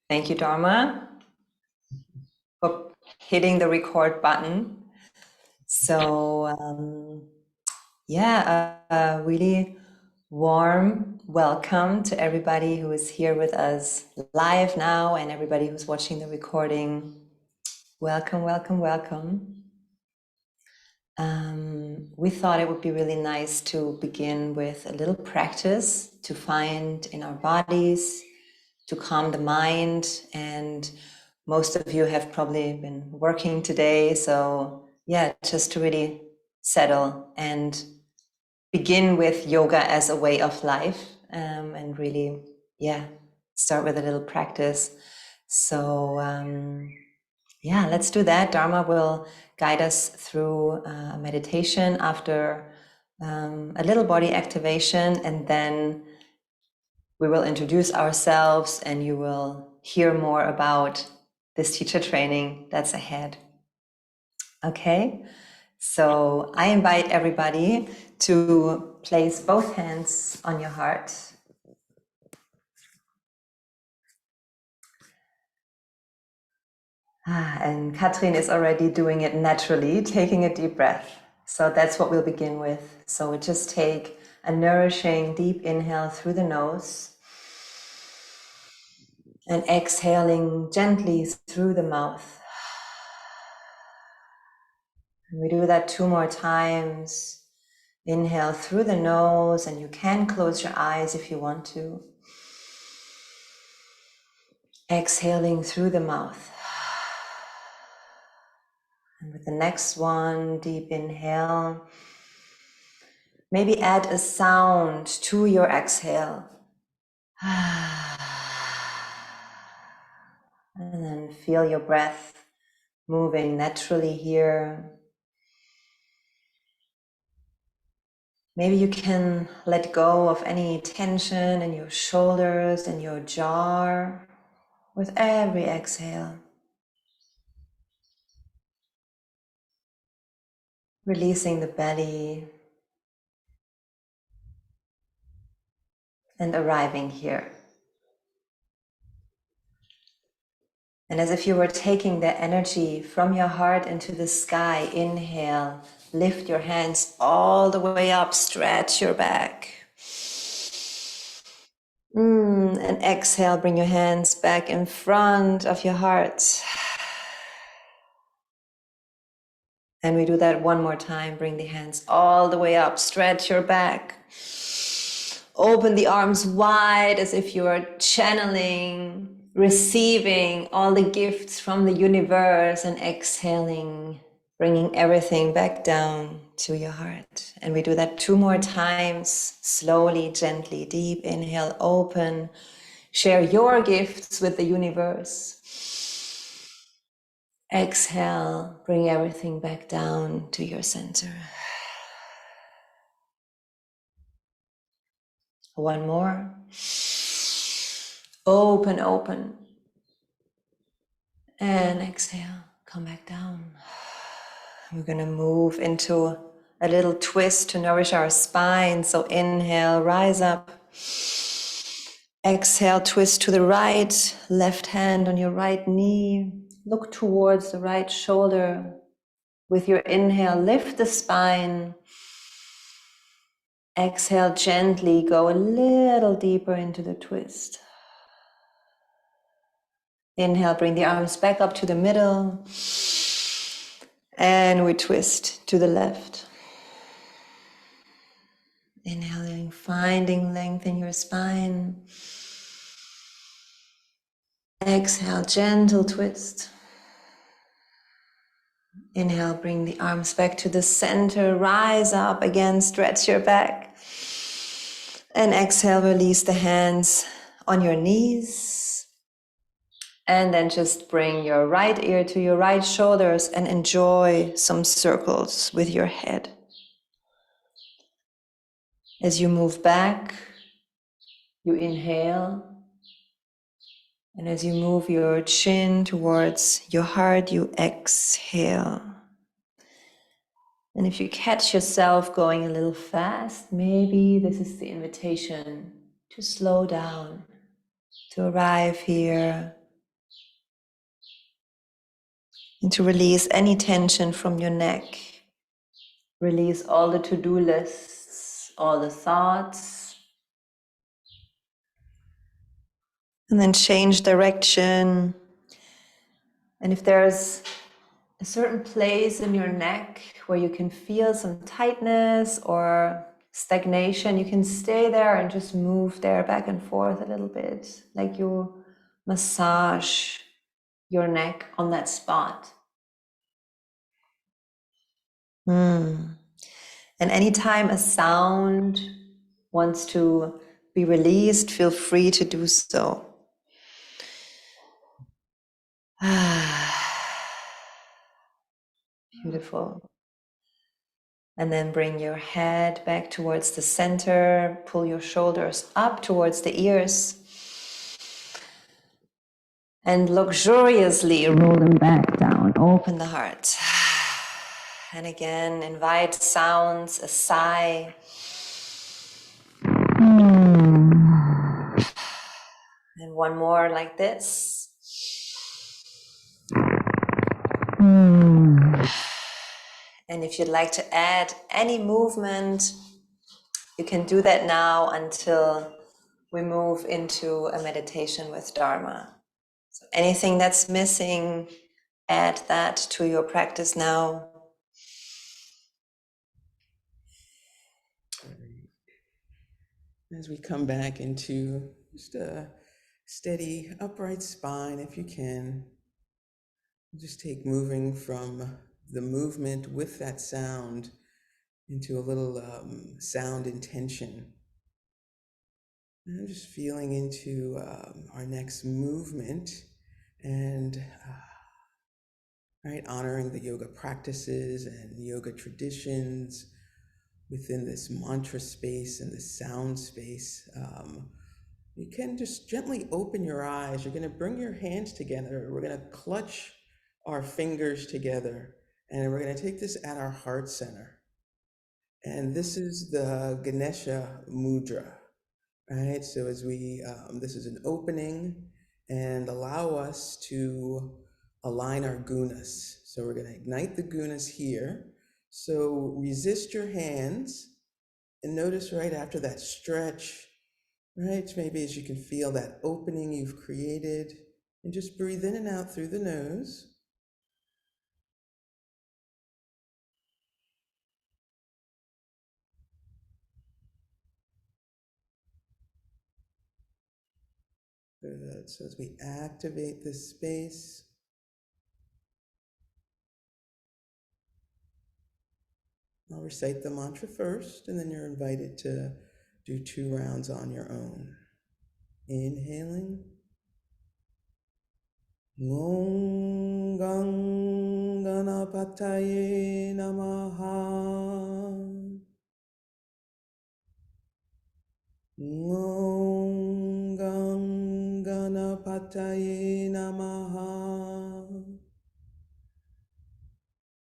Thank you, Dharma, for hitting the record button. So, really warm welcome to everybody who is here with us live now and everybody who's watching the recording. Welcome, welcome, welcome. We thought it would be really nice to begin with a little practice to find in our bodies, to calm the mind. And most of you have probably been working today. So yeah, just to really settle and begin with yoga as a way of life, and really, start with a little practice. So let's do that. Dharma will guide us through a meditation after a little body activation, and then we will introduce ourselves and you will hear more about this teacher training that's ahead. Okay, so I invite everybody to place both hands on your heart. And Katrin is already doing it naturally, taking a deep breath. So that's what we'll begin with. So we just take a nourishing deep inhale through the nose and exhaling gently through the mouth. And we do that 2 more times. Inhale through the nose, and you can close your eyes if you want to. Exhaling through the mouth. And with the next one, deep inhale. Maybe add a sound to your exhale. And then feel your breath moving naturally here. Maybe you can let go of any tension in your shoulders and your jaw with every exhale. Releasing the belly and arriving here. And as if you were taking the energy from your heart into the sky, inhale, lift your hands all the way up, stretch your back. And exhale, bring your hands back in front of your heart. And we do that 1 more time. Bring the hands all the way up, stretch your back. Open the arms wide as if you are channeling, receiving all the gifts from the universe, and exhaling, bringing everything back down to your heart. And we do that 2 more times, slowly, gently, deep inhale, open, share your gifts with the universe. Exhale, bring everything back down to your center. 1 more. Open, open. And exhale, come back down. We're going to move into a little twist to nourish our spine. So inhale, rise up. Exhale, twist to the right, left hand on your right knee. Look towards the right shoulder. With your inhale, lift the spine. Exhale, gently go a little deeper into the twist. Inhale, bring the arms back up to the middle. And we twist to the left. Inhaling, finding length in your spine. Exhale, gentle twist. Inhale, bring the arms back to the center. Rise up again, stretch your back. And exhale, release the hands on your knees. And then just bring your right ear to your right shoulders and enjoy some circles with your head. As you move back, you inhale. And as you move your chin towards your heart, you exhale. And if you catch yourself going a little fast, maybe this is the invitation to slow down, to arrive here, and to release any tension from your neck. Release all the to-do lists, all the thoughts, and then change direction. And if there's a certain place in your neck where you can feel some tightness or stagnation, you can stay there and just move there back and forth a little bit, like you massage your neck on that spot. And anytime a sound wants to be released, feel free to do so. Beautiful. And then bring your head back towards the center, pull your shoulders up towards the ears, and luxuriously roll them back down. Open the heart. And again, invite sounds, a sigh. And one more like this. And if you'd like to add any movement, you can do that now until we move into a meditation with Dharma. So anything that's missing, add that to your practice now. As we come back into just a steady, upright spine, if you can, just take moving from the movement with that sound into a little sound intention. And just feeling into our next movement and right, honoring the yoga practices and yoga traditions within this mantra space and the sound space. You can just gently open your eyes. You're going to bring your hands together. We're going to clutch our fingers together, and we're going to take this at our heart center. And this is the Ganesha mudra, right? So as we, this is an opening, and allow us to align our gunas. So we're going to ignite the gunas here. So resist your hands and notice right after that stretch, right? Maybe as you can feel that opening you've created, and just breathe in and out through the nose. Good. So as we activate this space, I'll recite the mantra first, and then you're invited to do 2 rounds on your own. Inhaling. Om Gang Ganapataye Namaha. Om Gang Ganapataye Namaha.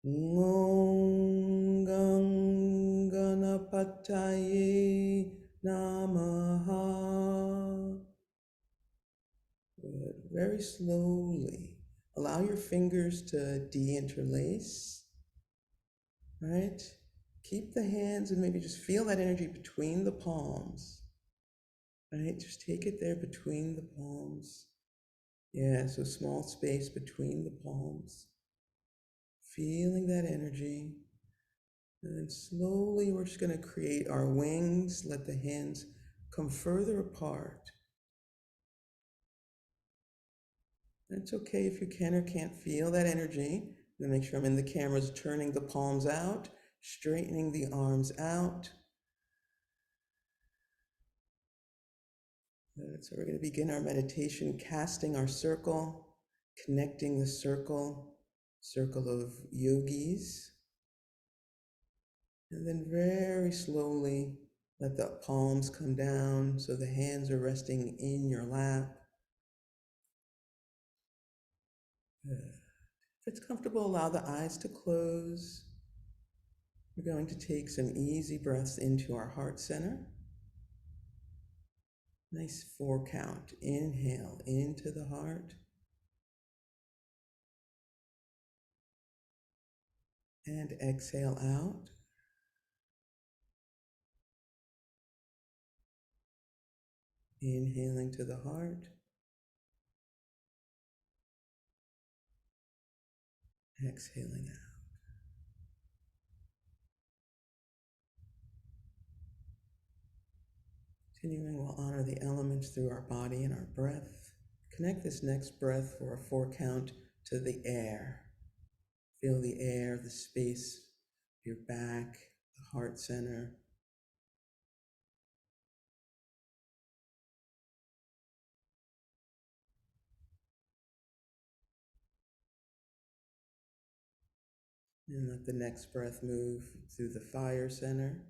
Om Gang Ganapataye Namaha. Good. Very slowly. Allow your fingers to de-interlace. Right? Keep the hands and maybe just feel that energy between the palms. Right? Just take it there between the palms. Yeah, so small space between the palms. Feeling that energy. And then slowly we're just going to create our wings. Let the hands come further apart. It's okay if you can or can't feel that energy. I'm going to make sure I'm in the cameras, turning the palms out, straightening the arms out. Good. So we're going to begin our meditation, casting our circle, connecting the circle of yogis. And then very slowly, let the palms come down so the hands are resting in your lap. Good. If it's comfortable, allow the eyes to close. We're going to take some easy breaths into our heart center. Nice 4 count. Inhale into the heart. And exhale out. Inhaling to the heart. Exhaling out. Continuing, we'll honor the elements through our body and our breath. Connect this next breath for a 4 count to the air. Feel the air, the space, your back, the heart center. And let the next breath move through the fire center,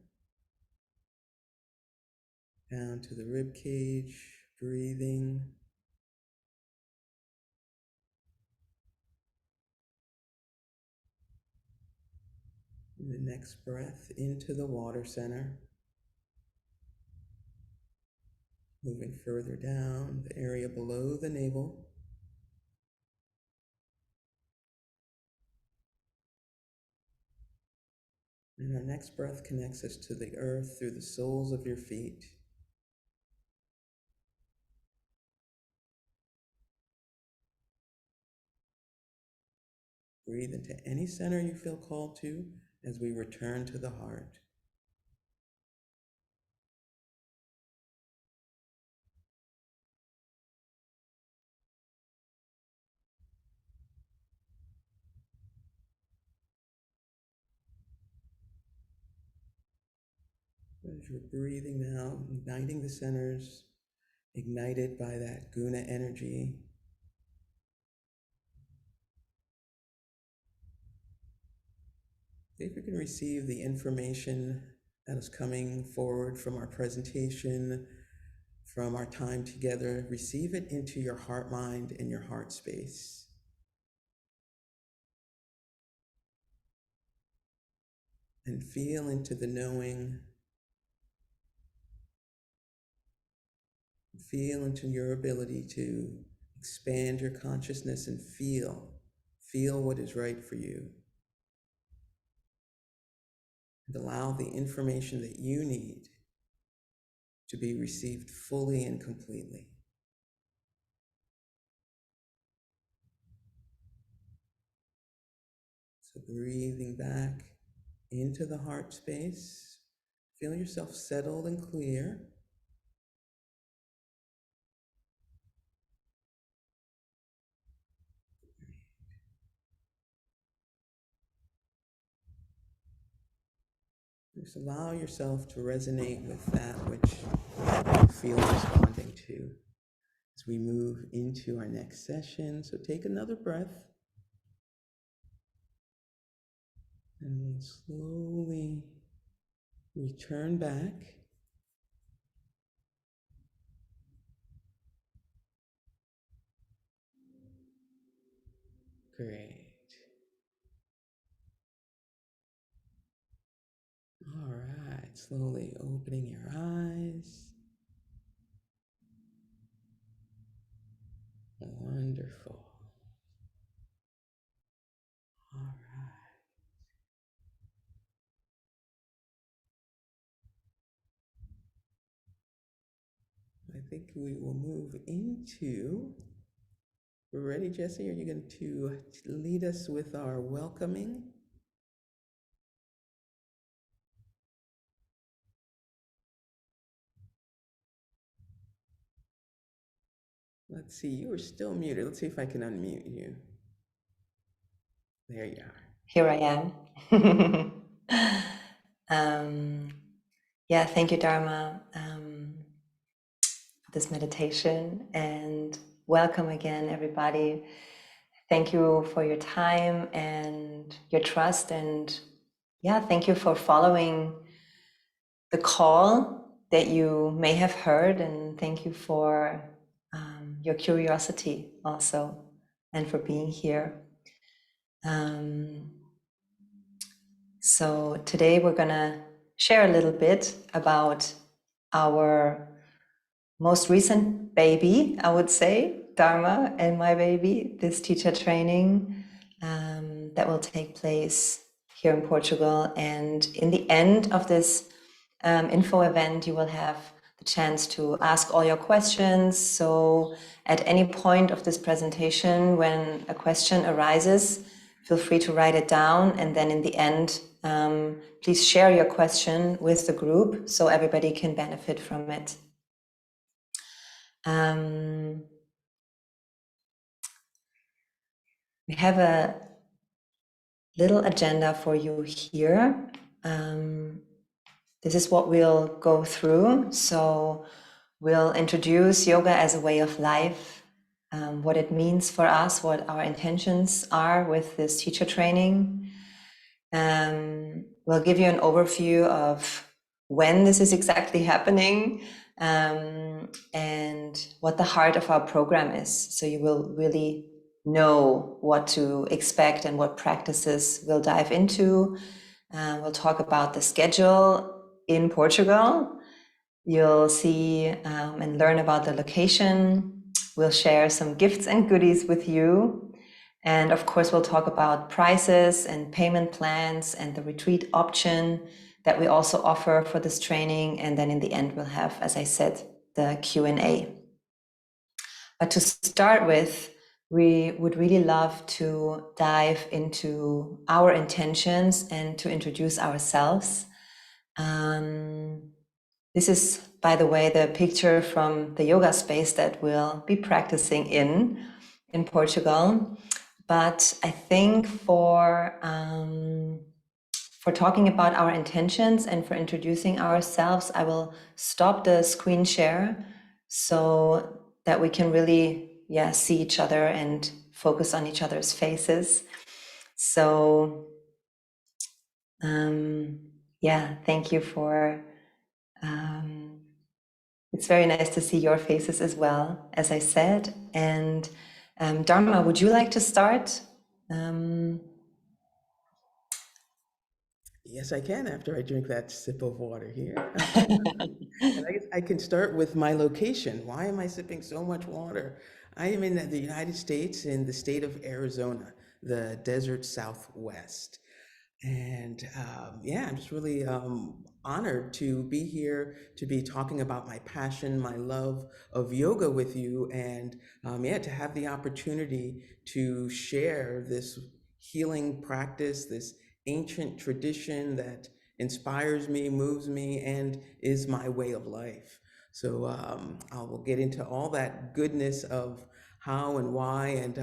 down to the rib cage, breathing. And the next breath into the water center, moving further down, the area below the navel. And our next breath connects us to the earth through the soles of your feet. Breathe into any center you feel called to as we return to the heart. As you're breathing now, igniting the centers, ignited by that guna energy. If you can receive the information that is coming forward from our presentation, from our time together, receive it into your heart mind and your heart space. And feel into the knowing. Feel into your ability to expand your consciousness and feel what is right for you. And allow the information that you need to be received fully and completely. So breathing back into the heart space, feel yourself settled and clear. Just allow yourself to resonate with that which you feel responding to as we move into our next session. So take another breath and slowly return back. Great. All right, slowly opening your eyes. Wonderful. All right. I think we will move into, we're ready, Jessy? Are you going to lead us with our welcoming? Let's see, you are still muted. Let's see if I can unmute you. There you are. Here I am. Yeah, thank you, Dharma, for this meditation, and welcome again, everybody. Thank you for your time and your trust, and yeah, thank you for following the call that you may have heard, and thank you for your curiosity also, and for being here. So today we're gonna share a little bit about our most recent baby, I would say, Dharma and my baby, this teacher training that will take place here in Portugal. And in the end of this info event, you will have the chance to ask all your questions. So at any point of this presentation, when a question arises, feel free to write it down. And then in the end, please share your question with the group so everybody can benefit from it. We have a little agenda for you here. This is what we'll go through. So we'll introduce yoga as a way of life, what it means for us, what our intentions are with this teacher training. We'll give you an overview of when this is exactly happening, and what the heart of our program is. So you will really know what to expect and what practices we'll dive into. We'll talk about the schedule in Portugal. You'll see and learn about the location. We'll share some gifts and goodies with you. And of course, we'll talk about prices and payment plans and the retreat option that we also offer for this training. And then in the end, we'll have, as I said, the Q&A. But to start with, we would really love to dive into our intentions and to introduce ourselves. This is, by the way, the picture from the yoga space that we'll be practicing in Portugal. But I think for talking about our intentions and for introducing ourselves, I will stop the screen share so that we can really, see each other and focus on each other's faces. So, thank you for. It's very nice to see your faces as well, as I said. And Dharma, would you like to start? Yes, I can after I drink that sip of water here. And I guess I can start with my location. Why am I sipping so much water? I am in the United States, in the state of Arizona, the desert Southwest. And I'm just really honored to be here, to be talking about my passion, my love of yoga with you, and to have the opportunity to share this healing practice, this ancient tradition that inspires me, moves me, and is my way of life. So I will get into all that goodness of how and why, and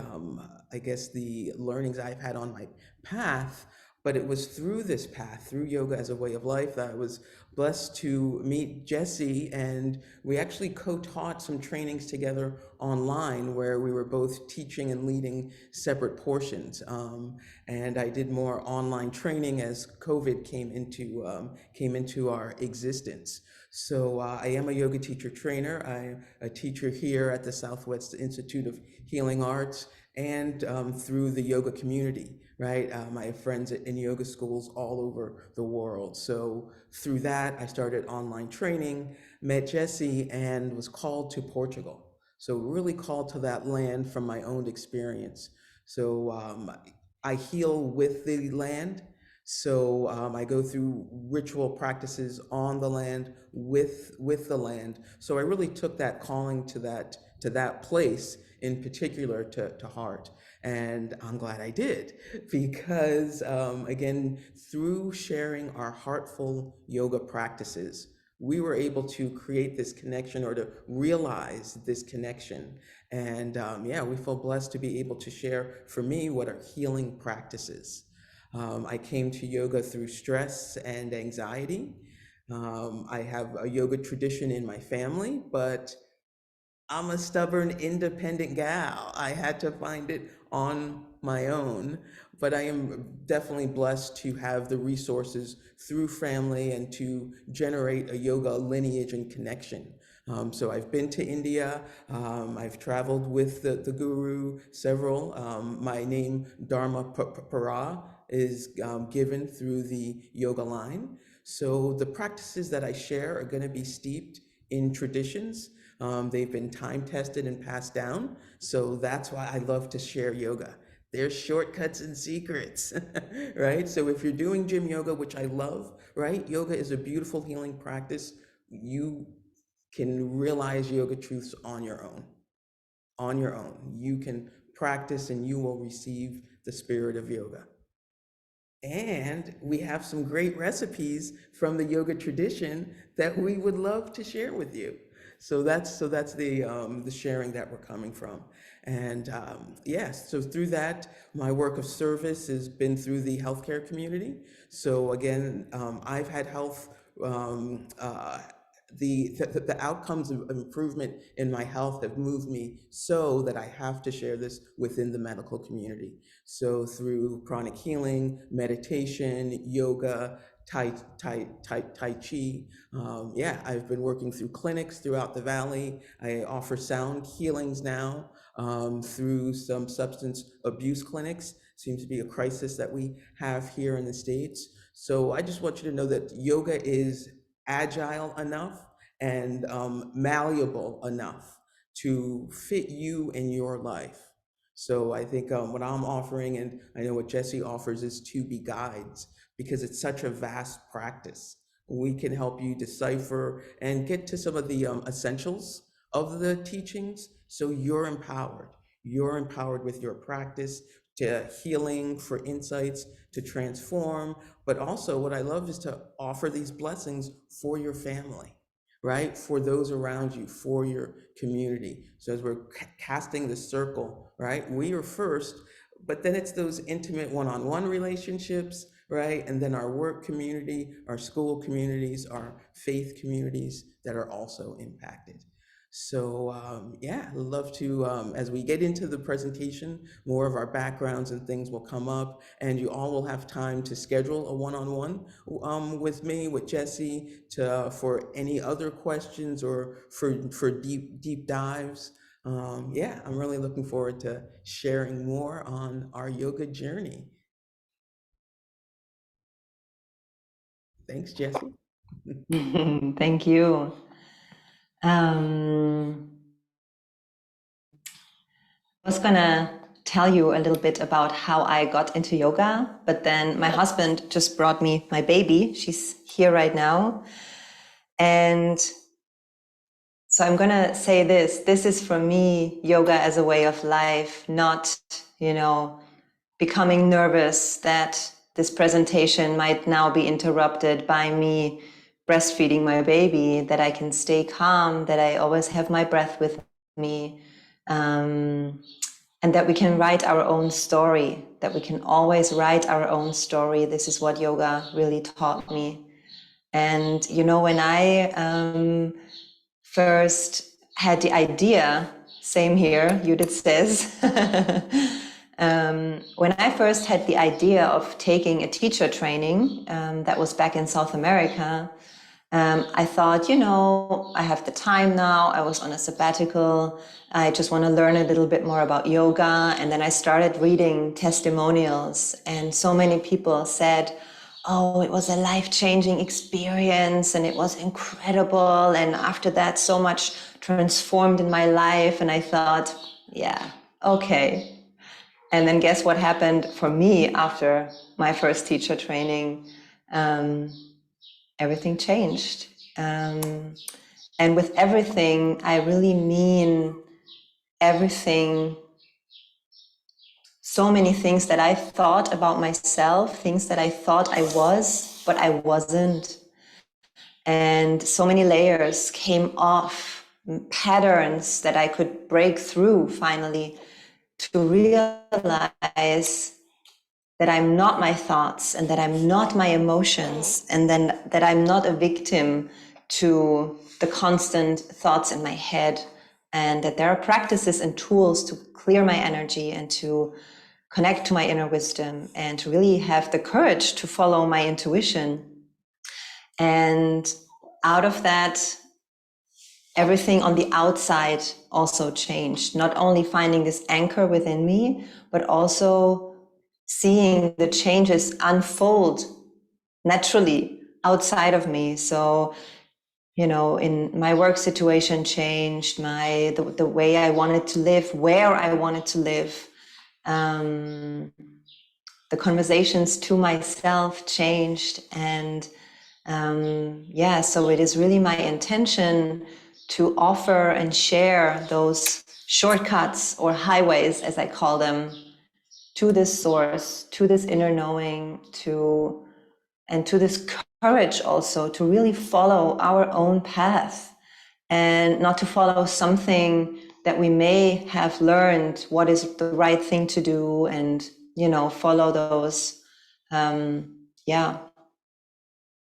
I guess the learnings I've had on my path. But it was through this path, through yoga as a way of life, that I was blessed to meet Jessy, and we actually co-taught some trainings together online where we were both teaching and leading separate portions. And I did more online training as COVID came into our existence. So I am a yoga teacher trainer. I'm a teacher here at the Southwest Institute of Healing Arts, and through the yoga community, right? I have friends in yoga schools all over the world. So through that, I started online training, met Jessy, and was called to Portugal. So really called to that land from my own experience. So I heal with the land. So I go through ritual practices on the land with the land. So I really took that calling to that place in particular to heart. And I'm glad I did, because again, through sharing our heartful yoga practices, we were able to create this connection, or to realize this connection. And we feel blessed to be able to share, for me, what are healing practices. I came to yoga through stress and anxiety. I have a yoga tradition in my family, but I'm a stubborn, independent gal. I had to find it on my own, but I am definitely blessed to have the resources through family and to generate a yoga lineage and connection. So I've been to India. I've traveled with the guru several. My name, Dharma Para, is given through the yoga line. So the practices that I share are going to be steeped in traditions. They've been time tested and passed down. So that's why I love to share yoga. There's shortcuts and secrets, right? So if you're doing gym yoga, which I love, right? Yoga is a beautiful healing practice. You can realize yoga truths on your own. On your own. You can practice and you will receive the spirit of yoga. And we have some great recipes from the yoga tradition that we would love to share with you. So that's the sharing that we're coming from. And yes, so through that, my work of service has been through the healthcare community. So again, I've had health the outcomes of improvement in my health have moved me so that I have to share this within the medical community. So through chronic healing, meditation, yoga, tai chi. Yeah, I've been working through clinics throughout the valley. I offer sound healings now through some substance abuse clinics. Seems to be a crisis that we have here in the States. So I just want you to know that yoga is agile enough and malleable enough to fit you in your life. So I think what I'm offering, and I know what Jessy offers, is to be guides, because it's such a vast practice. We can help you decipher and get to some of the essentials of the teachings, so you're empowered. You're empowered with your practice to healing, for insights, to transform. But also what I love is to offer these blessings for your family, right? For those around you, for your community. So as we're casting the circle, right? We are first, but then it's those intimate one-on-one relationships, right? And then our work community, our school communities, our faith communities that are also impacted. So yeah, I'd love to, as we get into the presentation, more of our backgrounds and things will come up, and you all will have time to schedule a one-on-one with me, with Jessy, for any other questions or for deep dives. Yeah, I'm really looking forward to sharing more on our yoga journey. Thanks, Jessy. Thank you. I was gonna tell you a little bit about how I got into yoga, but then my husband just brought me my baby. She's here right now. And so I'm gonna say this is for me, yoga as a way of life, not, becoming nervous that this presentation might now be interrupted by me breastfeeding my baby, that I can stay calm, that I always have my breath with me. And that we can write our own story, that we can always write our own story. This is what yoga really taught me. And, when I first had the idea, same here, Judith says, when I first had the idea of taking a teacher training, that was back in South America, I thought, I have the time now. I was on a sabbatical. I just want to learn a little bit more about yoga. And then I started reading testimonials, and so many people said, oh, it was a life-changing experience and it was incredible. And after that, so much transformed in my life. And I thought, yeah, okay. And then guess what happened for me after my first teacher training? Everything changed. And with everything, I really mean everything. So many things that I thought about myself, things that I thought I was, but I wasn't. And so many layers came off, patterns that I could break through finally, to realize that I'm not my thoughts and that I'm not my emotions, and then that I'm not a victim to the constant thoughts in my head, and that there are practices and tools to clear my energy and to connect to my inner wisdom and to really have the courage to follow my intuition. And out of that, everything on the outside also changed. Not only finding this anchor within me, but also seeing the changes unfold naturally outside of me. So, you know, in my work situation changed, the way I wanted to live, where I wanted to live. The conversations to myself changed. And yeah, so it is really my intention to offer and share those shortcuts or highways, as I call them, to this source, to this inner knowing, and to this courage also to really follow our own path and not to follow something that we may have learned what is the right thing to do, and, you know, follow those yeah,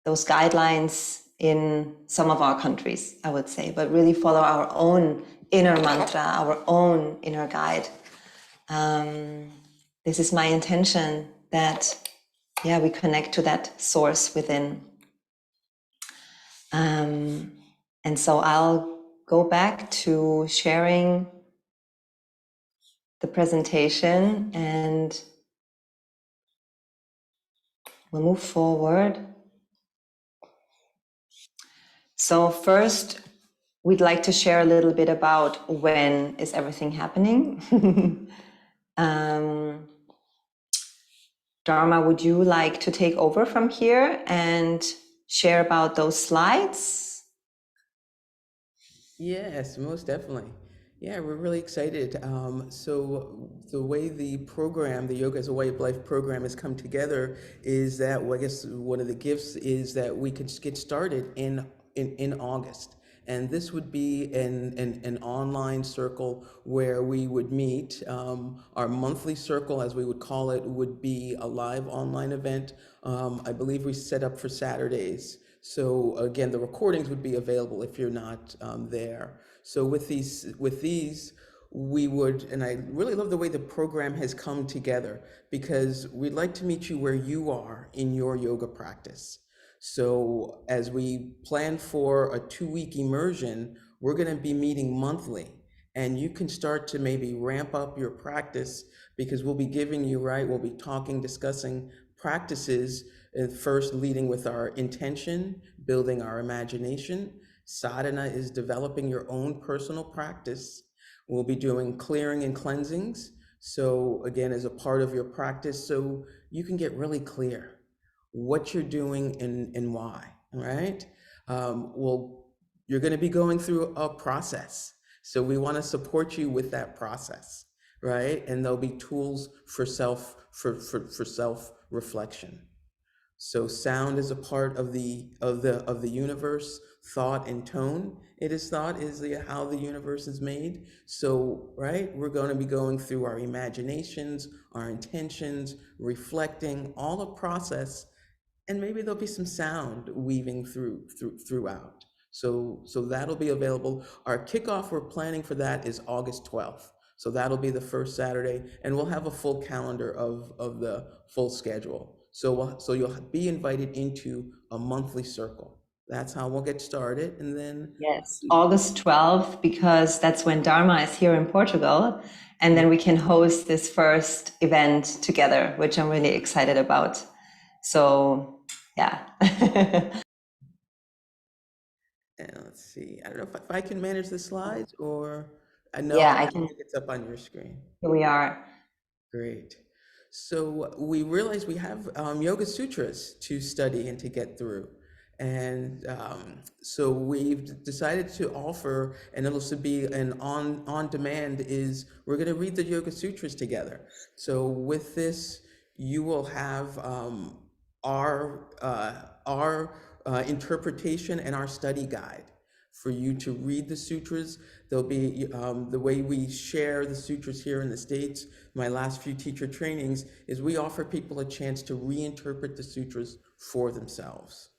those guidelines in some of our countries, I would say, but really follow our own inner mantra, our own inner guide. This is my intention, that, yeah, we connect to that source within. And so I'll go back to sharing the presentation and we'll move forward. So first, we'd like to share a little bit about when is everything happening. Dharma, would you like to take over from here and share about those slides? Yes, most definitely. Yeah, we're really excited. So the way the program, the Yoga as a Way of Life program has come together is that, well, I guess one of the gifts is that we could get started in August. And this would be an online circle where we would meet. Our monthly circle, as we would call it, would be a live online event. I believe we set up for Saturdays. So again, the recordings would be available if you're not there. So with these, we would, and I really love the way the program has come together, because we'd like to meet you where you are in your yoga practice. So as we plan for a 2-week immersion, we're going to be meeting monthly, and you can start to maybe ramp up your practice, because we'll be giving you, right, we'll be talking, discussing practices, first leading with our intention, building our imagination. Sadhana is developing your own personal practice. We'll be doing clearing and cleansings. So again, as a part of your practice, so you can get really clear what you're doing and why, right? Well, you're going to be going through a process. So we want to support you with that process, right? And there'll be tools for self reflection. So sound is a part of the universe. Thought and tone, it is thought is how the universe is made. So, right, we're going to be going through our imaginations, our intentions, reflecting all the process, and maybe there'll be some sound weaving throughout. So that'll be available. Our kickoff, we're planning for that, is August 12th. So that'll be the first Saturday, and we'll have a full calendar of the full schedule. So you'll be invited into a monthly circle. That's how we'll get started, and then Yes, August 12th, because that's when Dharma is here in Portugal. And then we can host this first event together, which I'm really excited about. So, yeah. and let's see. I don't know if I can manage the slides, or I know Yeah, I I don't can. think it's up on your screen. Here we are. Great. So we realize we have Yoga Sutras to study and to get through. And so we've decided to offer, and it'll also be an on demand, is we're going to read the Yoga Sutras together. So with this, you will have our interpretation and our study guide for you to read the sutras. There'll be the way we share the sutras here in the States. My last few teacher trainings is we offer people a chance to reinterpret the sutras for themselves.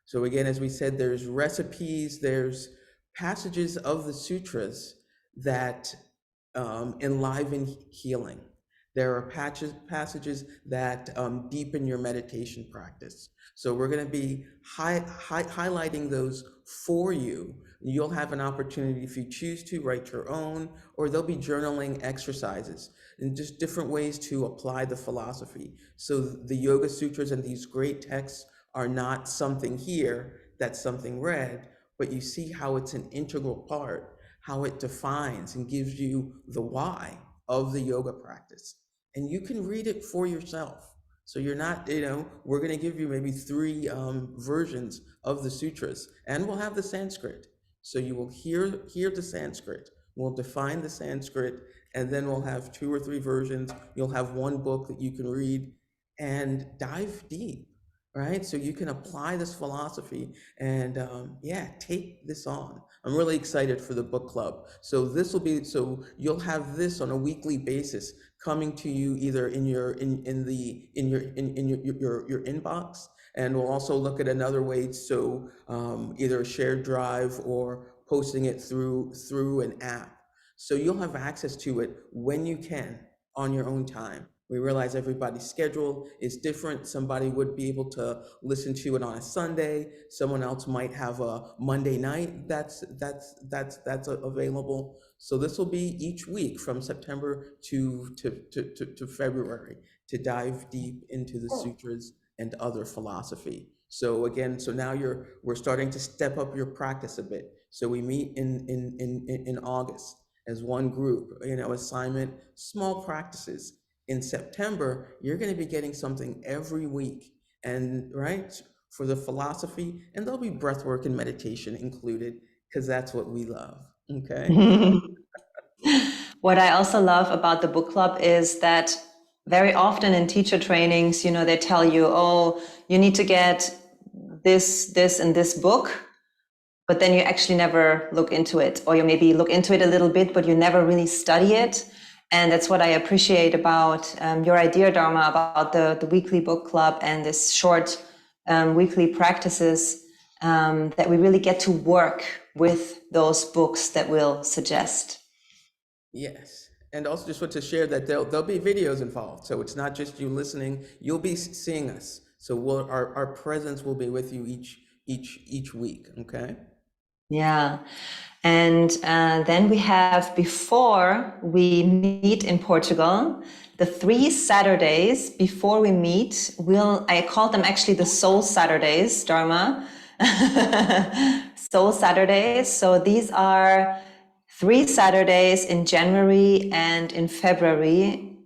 So again, as we said, there's recipes, there's passages of the sutras that enliven healing. There are passages that deepen your meditation practice. So we're going to be highlighting those for you. You'll have an opportunity, if you choose to, write your own, or there'll be journaling exercises and just different ways to apply the philosophy. So the Yoga Sutras and these great texts are not something here that's something read, but you see how it's an integral part, how it defines and gives you the why of the yoga practice. And you can read it for yourself. So you're not, we're going to give you maybe three versions of the sutras, and we'll have the Sanskrit. So you will hear the Sanskrit. We'll define the Sanskrit, and then we'll have two or three versions. You'll have one book that you can read and dive deep, right? So you can apply this philosophy and take this on. I'm really excited for the book club. So you'll have this on a weekly basis coming to you either in your inbox, and we'll also look at another way. So either a shared drive or posting it through an app. So you'll have access to it when you can on your own time. We realize everybody's schedule is different. Somebody would be able to listen to it on a Sunday. Someone else might have a Monday night that's available. So this will be each week from September to February to dive deep into the sutras and other philosophy. So again, now we're starting to step up your practice a bit. So we meet in August as one group, assignment, small practices. In September, you're going to be getting something every week, and right, for the philosophy, and there'll be breath work and meditation included, because that's what we love. Okay. What I also love about the book club is that very often in teacher trainings, they tell you, oh, you need to get this, and this book, but then you actually never look into it, or you maybe look into it a little bit, but you never really study it. And that's what I appreciate about your idea, Dharma, about the weekly book club and this short weekly practices, that we really get to work with those books that we'll suggest. Yes. And also just want to share that there'll be videos involved. So it's not just you listening, you'll be seeing us. So our presence will be with you each week. Okay. Yeah. And then we have, before we meet in Portugal, the 3 Saturdays before we meet, I call them actually the Soul Saturdays, Dharma. Soul Saturdays. So these are 3 Saturdays in January and in February,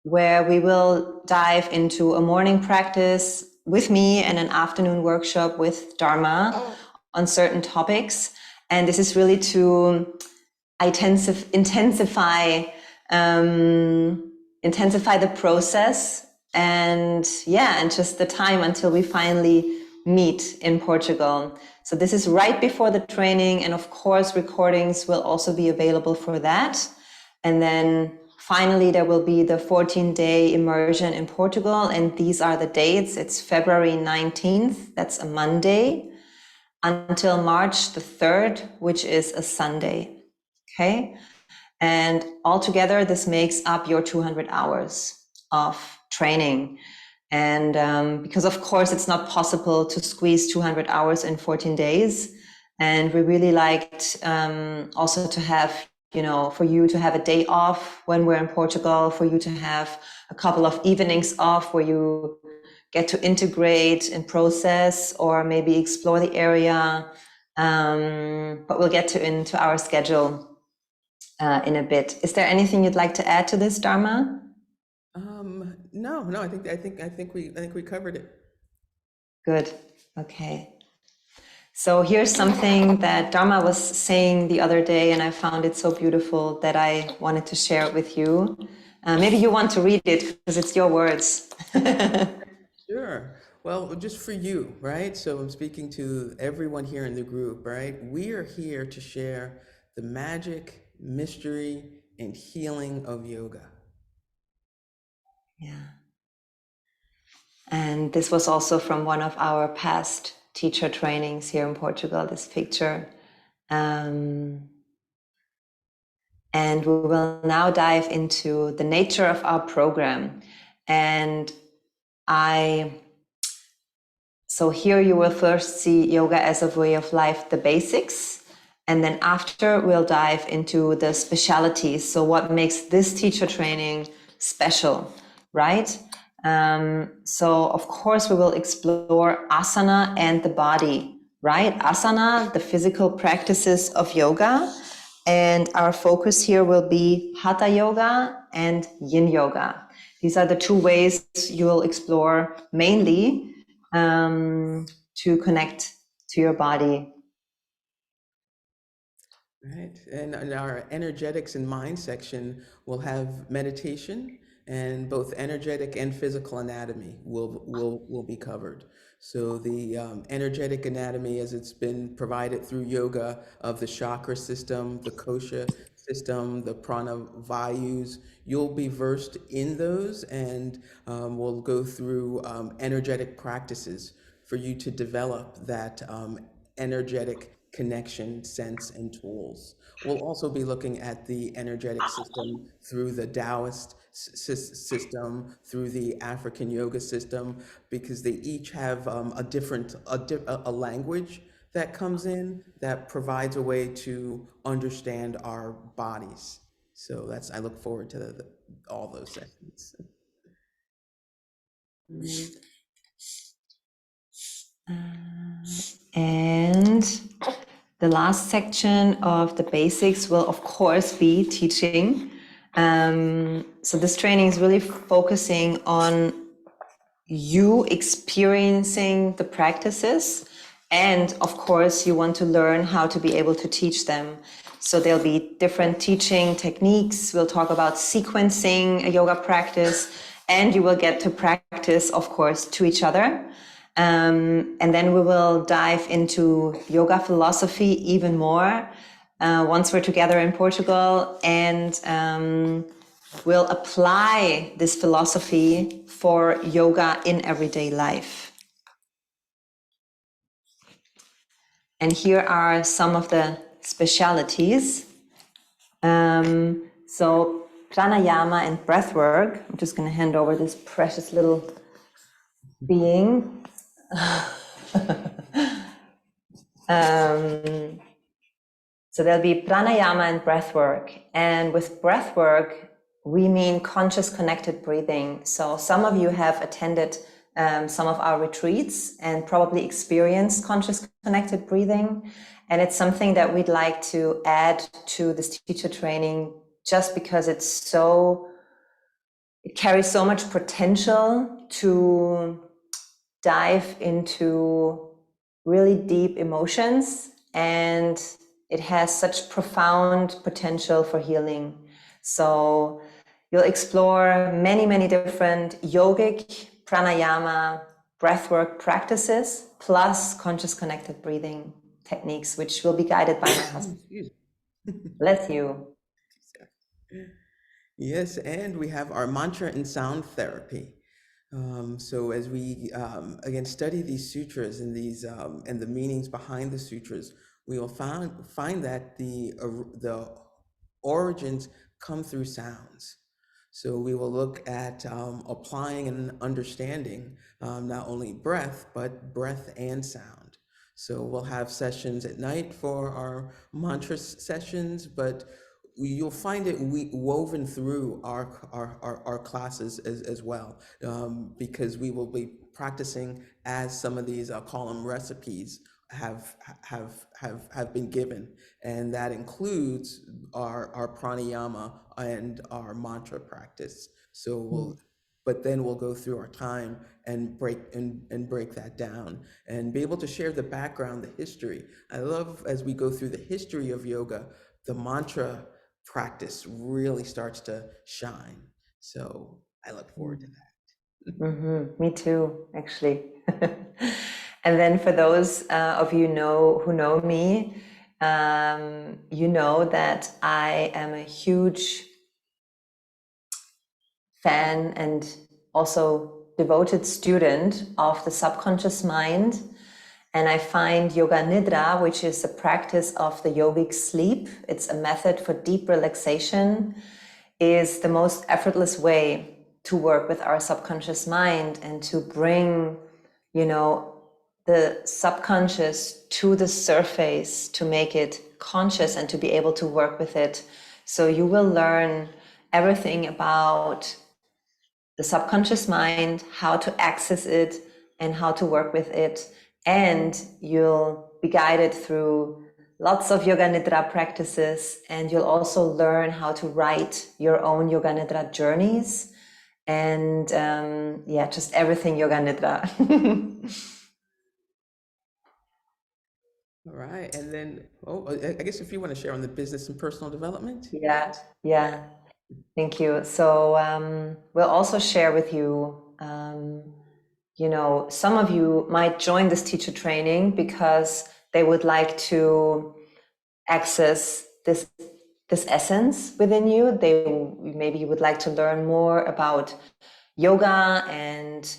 where we will dive into a morning practice with me and an afternoon workshop with Dharma on certain topics. And this is really to intensify the process and just the time until we finally meet in Portugal. So this is right before the training, and of course recordings will also be available for that. And then finally there will be the 14-day immersion in Portugal, and these are the dates. It's February 19th, that's a Monday, until March the 3rd, which is a Sunday. Okay. And altogether, this makes up your 200 hours of training. And because of course it's not possible to squeeze 200 hours in 14 days. And we really liked also to have, for you to have a day off when we're in Portugal, for you to have a couple of evenings off where you get to integrate and process, or maybe explore the area. But we'll get into our schedule in a bit. Is there anything you'd like to add to this, Dharma? No. I think we covered it. Good. Okay. So here's something that Dharma was saying the other day, and I found it so beautiful that I wanted to share it with you. Maybe you want to read it because it's your words. Sure. Well, just for you, right? So I'm speaking to everyone here in the group, right? We are here to share the magic, mystery, and healing of yoga. Yeah. And this was also from one of our past teacher trainings here in Portugal, this picture. And we will now dive into the nature of our program. And so here you will first see yoga as a way of life, the basics. And then after, we'll dive into the specialities. So what makes this teacher training special, right? So of course, we will explore asana and the body, right? Asana, the physical practices of yoga. And our focus here will be Hatha Yoga and Yin Yoga. These are the two ways you will explore mainly to connect to your body. Right. And in our energetics and mind section, we'll have meditation, and both energetic and physical anatomy will be covered. So the energetic anatomy, as it's been provided through yoga, of the chakra system, the kosha system, the prana vayus, you'll be versed in those, and we'll go through energetic practices for you to develop that energetic connection, sense, and tools. We'll also be looking at the energetic system through the Taoist system, through the African yoga system, because they each have a different a language that comes in that provides a way to understand our bodies. So that's I look forward to all those sessions. And the last section of the basics will, of course, be teaching. So this training is really focusing on you experiencing the practices. And of course, you want to learn how to be able to teach them. So there'll be different teaching techniques. We'll talk about sequencing a yoga practice, and you will get to practice, of course, to each other. And then we will dive into yoga philosophy even more once we're together in Portugal, and we'll apply this philosophy for yoga in everyday life. And here are some of the specialities. So pranayama and breath work. I'm just going to hand over this precious little being. So there'll be pranayama and breath work. And with breath work, we mean conscious connected breathing. So some of you have attended some of our retreats and probably experienced conscious connected breathing. And it's something that we'd like to add to this teacher training just because it carries so much potential to dive into really deep emotions, and it has such profound potential for healing. So you'll explore many different yogic, pranayama, breathwork practices, plus conscious connected breathing techniques, which will be guided by my husband. Bless you. Yes, and we have our mantra and sound therapy. So as we again study these sutras and these and the meanings behind the sutras, we will find that the origins come through sounds. So we will look at applying and understanding not only breath, but breath and sound. So we'll have sessions at night for our mantra sessions, but you'll find it woven through our classes as well, because we will be practicing as some of these, I'll call them recipes, have been given, and that includes our pranayama and our mantra practice. So but then we'll go through our time and break that down and be able to share the background, the history. I love as we go through the history of yoga, the mantra practice really starts to shine. So I look forward to that. Me too, actually. And then for those of you who know me, you know that I am a huge fan and also devoted student of the subconscious mind. And I find Yoga Nidra, which is a practice of the yogic sleep, it's a method for deep relaxation, is the most effortless way to work with our subconscious mind and to bring, the subconscious to the surface, to make it conscious and to be able to work with it. So you will learn everything about the subconscious mind, how to access it and how to work with it. And you'll be guided through lots of Yoga Nidra practices, and you'll also learn how to write your own Yoga Nidra journeys, and just everything Yoga Nidra. All right. And then, I guess if you want to share on the business and personal development. Yeah, thank you. So we'll also share with you, some of you might join this teacher training because they would like to access this essence within you. Maybe you would like to learn more about yoga and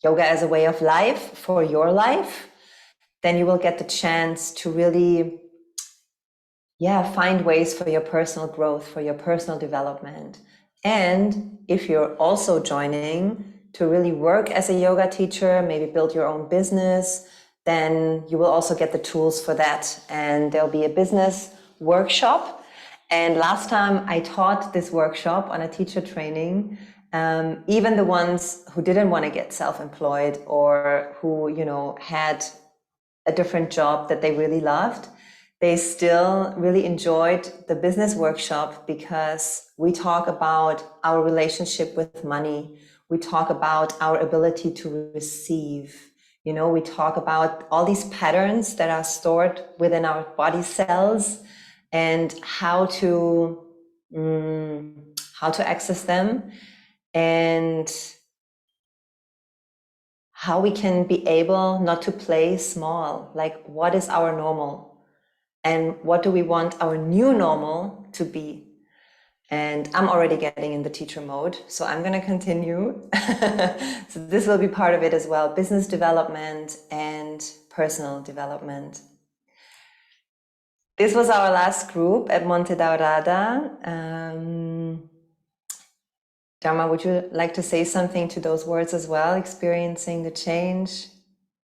yoga as a way of life for your life. Then you will get the chance to really find ways for your personal growth, for your personal development. And if you're also joining to really work as a yoga teacher, maybe build your own business, then you will also get the tools for that. And there'll be a business workshop. And last time I taught this workshop on a teacher training, even the ones who didn't want to get self-employed or who, had a different job that they really loved, they still really enjoyed the business workshop because we talk about our relationship with money. We talk about our ability to receive. We talk about all these patterns that are stored within our body cells and how to access them, and how we can be able not to play small. Like, what is our normal? And what do we want our new normal to be? And I'm already getting in the teacher mode, so I'm going to continue. So this will be part of it as well, business development and personal development. This was our last group at Monte Daurada. Dharma, would you like to say something to those words as well, experiencing the change?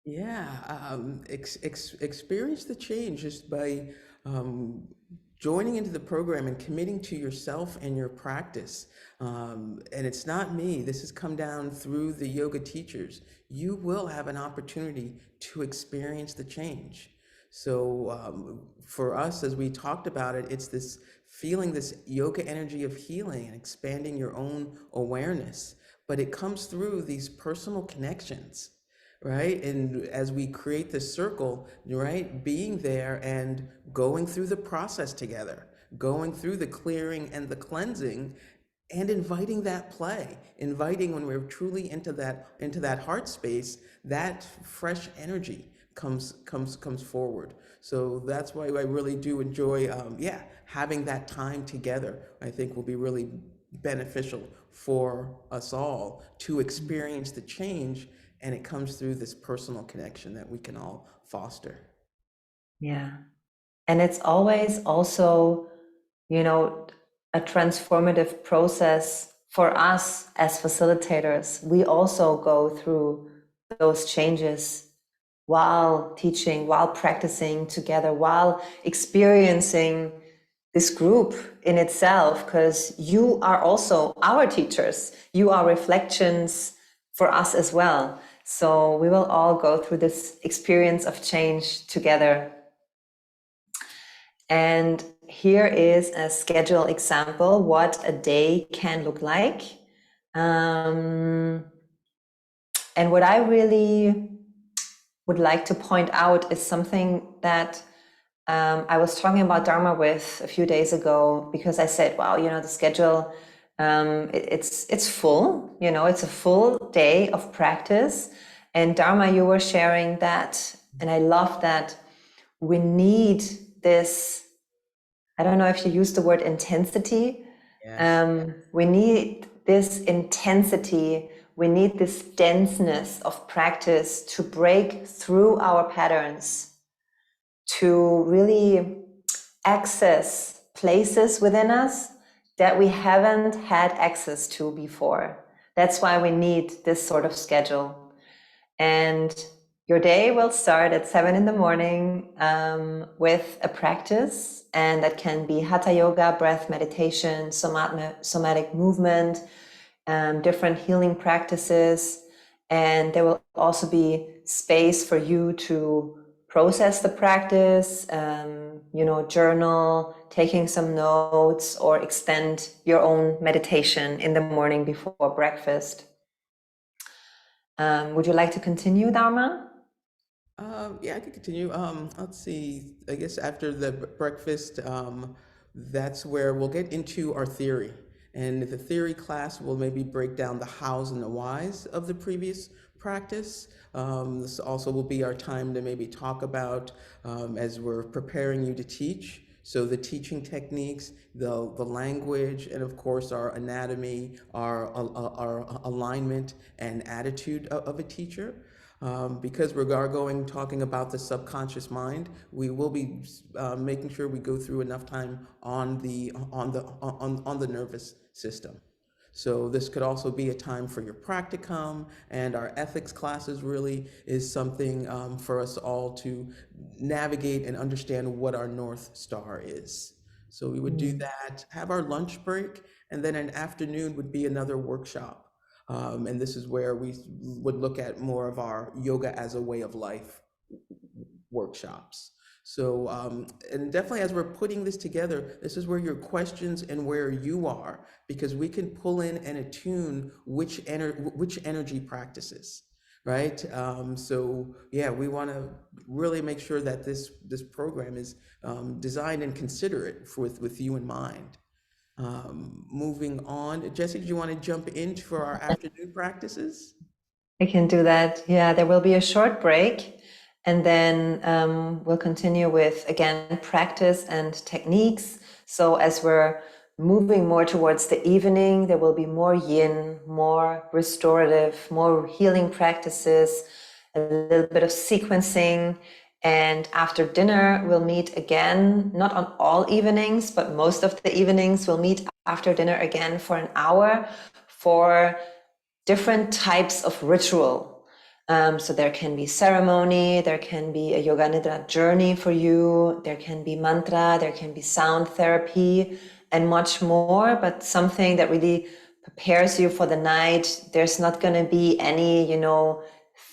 Yeah, experience the change just by joining into the program and committing to yourself and your practice. And it's not me, this has come down through the yoga teachers. You will have an opportunity to experience the change. So for us, as we talked about it, it's this feeling this yoga energy of healing and expanding your own awareness. But it comes through these personal connections, right? And as we create this circle, right, being there and going through the process together, going through the clearing and the cleansing, and inviting that play, inviting when we're truly into that heart space, that fresh energy comes forward. So that's why I really do enjoy, having that time together. I think will be really beneficial for us all to experience the change, and it comes through this personal connection that we can all foster. Yeah. And it's always also, a transformative process for us as facilitators. We also go through those changes while teaching, while practicing together, while experiencing this group in itself, because you are also our teachers. You are reflections for us as well. So we will all go through this experience of change together. And here is a schedule example, what a day can look like. And what I really would like to point out is something that I was talking about Dharma with a few days ago, because I said, wow, the schedule, it's full, it's a full day of practice. And Dharma, you were sharing that, and I love that we need this, I don't know if you use the word intensity. Yes. We need this intensity. We need this denseness of practice to break through our patterns, to really access places within us that we haven't had access to before. That's why we need this sort of schedule. And Your day will start at 7 in the morning with a practice, and that can be hatha yoga, breath meditation, somatic movement, different healing practices. And there will also be space for you to process the practice, journal, taking some notes, or extend your own meditation in the morning before breakfast. Would you like to continue, Dharma? Yeah, I could continue. Let's see. I guess after the breakfast, that's where we'll get into our theory. And the theory class will maybe break down the hows and the whys of the previous practice. This also will be our time to maybe talk about, as we're preparing you to teach. So the teaching techniques, the language, and of course our anatomy, our alignment and attitude of a teacher. Because we're talking about the subconscious mind, we will be making sure we go through enough time on the nervous system. So this could also be a time for your practicum, and our ethics classes really is something for us all to navigate and understand what our North Star is. So we would do that, have our lunch break, and then an afternoon would be another workshop. And this is where we would look at more of our yoga as a way of life workshops. So, and definitely as we're putting this together, this is where your questions and where you are, because we can pull in and attune which energy practices, right? So yeah, we want to really make sure that this program is designed and considerate with you in mind. Moving on, Jesse, do you want to jump in for our afternoon practices? I can do that. Yeah, there will be a short break, and then we'll continue with, again, practice and techniques. So as we're moving more towards the evening, there will be more yin, more restorative, more healing practices, a little bit of sequencing. And after dinner, we'll meet again, not on all evenings, but most of the evenings, we'll meet after dinner again for an hour for different types of ritual. So there can be ceremony, there can be a yoga nidra journey for you, there can be mantra, there can be sound therapy, and much more, but something that really prepares you for the night. There's not going to be any,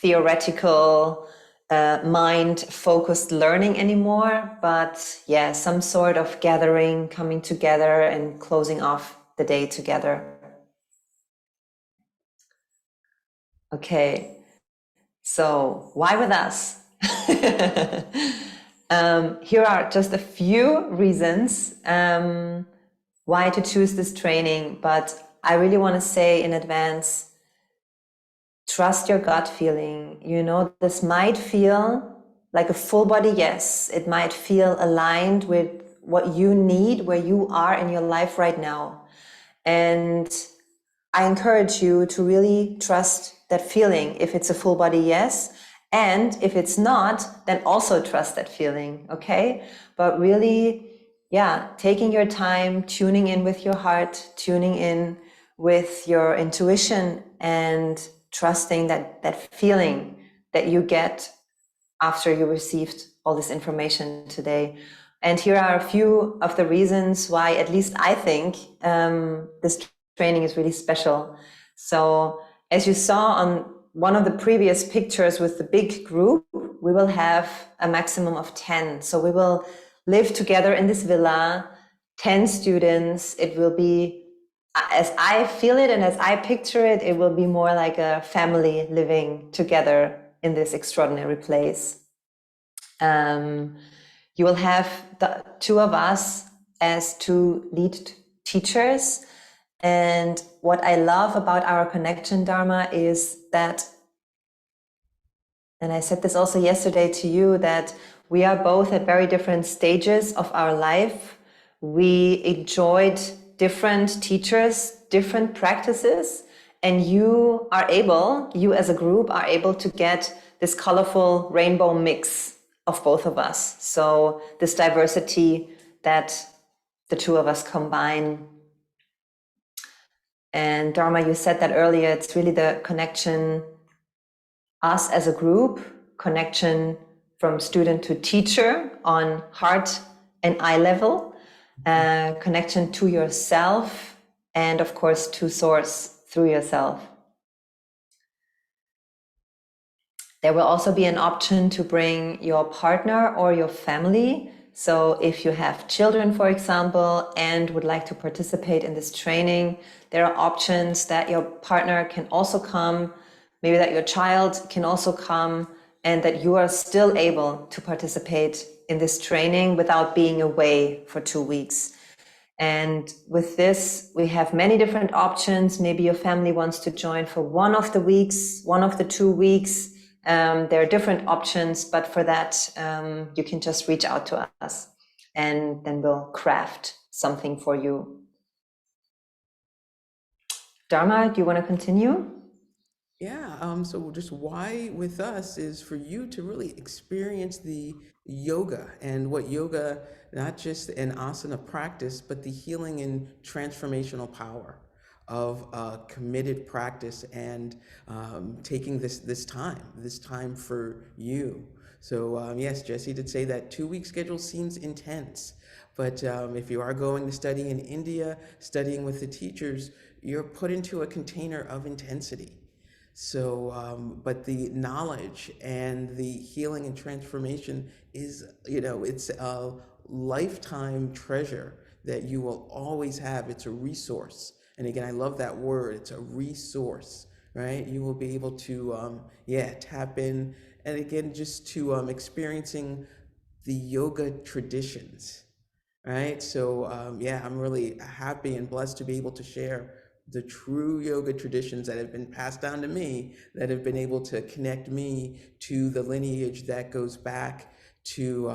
theoretical, mind-focused learning anymore, but yeah, some sort of gathering, coming together and closing off the day together. Okay, so why with us? Here are just a few reasons why to choose this training, but I really want to say in advance, trust your gut feeling. This might feel like a full body yes. It might feel aligned with what you need, where you are in your life right now. And I encourage you to really trust that feeling if it's a full body yes. And if it's not, then also trust that feeling, okay? But really, yeah, taking your time, tuning in with your heart, tuning in with your intuition, and trusting that feeling that you get after you received all this information today. And here are a few of the reasons why, at least I think, this training is really special. So as you saw on one of the previous pictures with the big group, we will have a maximum of 10. So we will live together in this villa, 10 students. It will be, as I feel it and as I picture it, it will be more like a family living together in this extraordinary place. You will have the two of us as two lead teachers. And what I love about our connection, Dharma, is that, and I said this also yesterday to you, that we are both at very different stages of our life. We enjoyed different teachers, different practices, and you as a group are able to get this colorful rainbow mix of both of us. So this diversity that the two of us combine. And Dharma, you said that earlier, it's really the connection, us as a group connection from student to teacher on heart and eye level, connection to yourself, and of course to source through yourself. There will also be an option to bring your partner or your family. So if you have children, for example, and would like to participate in this training, there are options that your partner can also come, maybe that your child can also come, and that you are still able to participate in this training without being away for 2 weeks. And with this, we have many different options. Maybe your family wants to join for one of the weeks, one of the 2 weeks. There are different options, but for that, you can just reach out to us and then we'll craft something for you. Dharma, do you want to continue? Yeah, so just why with us is for you to really experience the yoga and what yoga, not just an asana practice, but the healing and transformational power of committed practice and taking this time for you. So yes, Jessy did say that 2 week schedule seems intense, but if you are going to study in India, studying with the teachers, you're put into a container of intensity. So, but the knowledge and the healing and transformation is, it's a lifetime treasure that you will always have. It's a resource. And again, I love that word. It's a resource, right? You will be able to, tap in. And again, just to experiencing the yoga traditions, right? So, I'm really happy and blessed to be able to share the true yoga traditions that have been passed down to me, that have been able to connect me to the lineage that goes back to,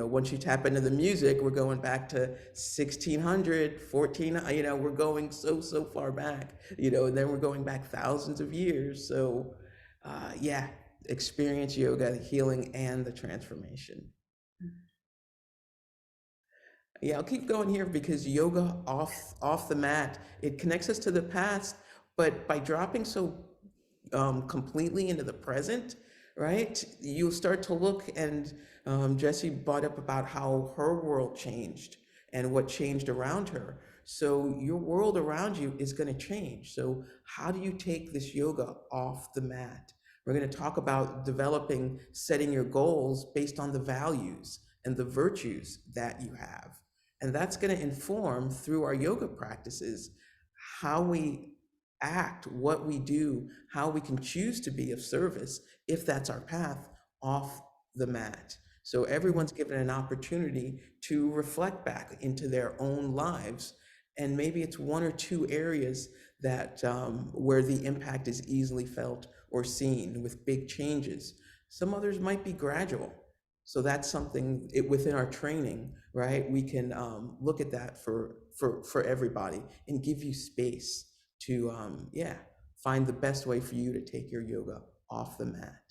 once you tap into the music, we're going back to 1600, 14, we're going so far back, and then we're going back thousands of years. So, experience yoga, the healing, and the transformation. Yeah, I'll keep going here because yoga off the mat, it connects us to the past, but by dropping so completely into the present, right? You'll start to look, and Jessy brought up about how her world changed and what changed around her. So your world around you is going to change. So how do you take this yoga off the mat? We're going to talk about developing, setting your goals based on the values and the virtues that you have. And that's going to inform through our yoga practices how we act, what we do, how we can choose to be of service if that's our path off the mat. So everyone's given an opportunity to reflect back into their own lives. And maybe it's one or two areas that where the impact is easily felt or seen with big changes. Some others might be gradual. So that's something within our training, right? We can look at that for everybody and give you space to find the best way for you to take your yoga off the mat.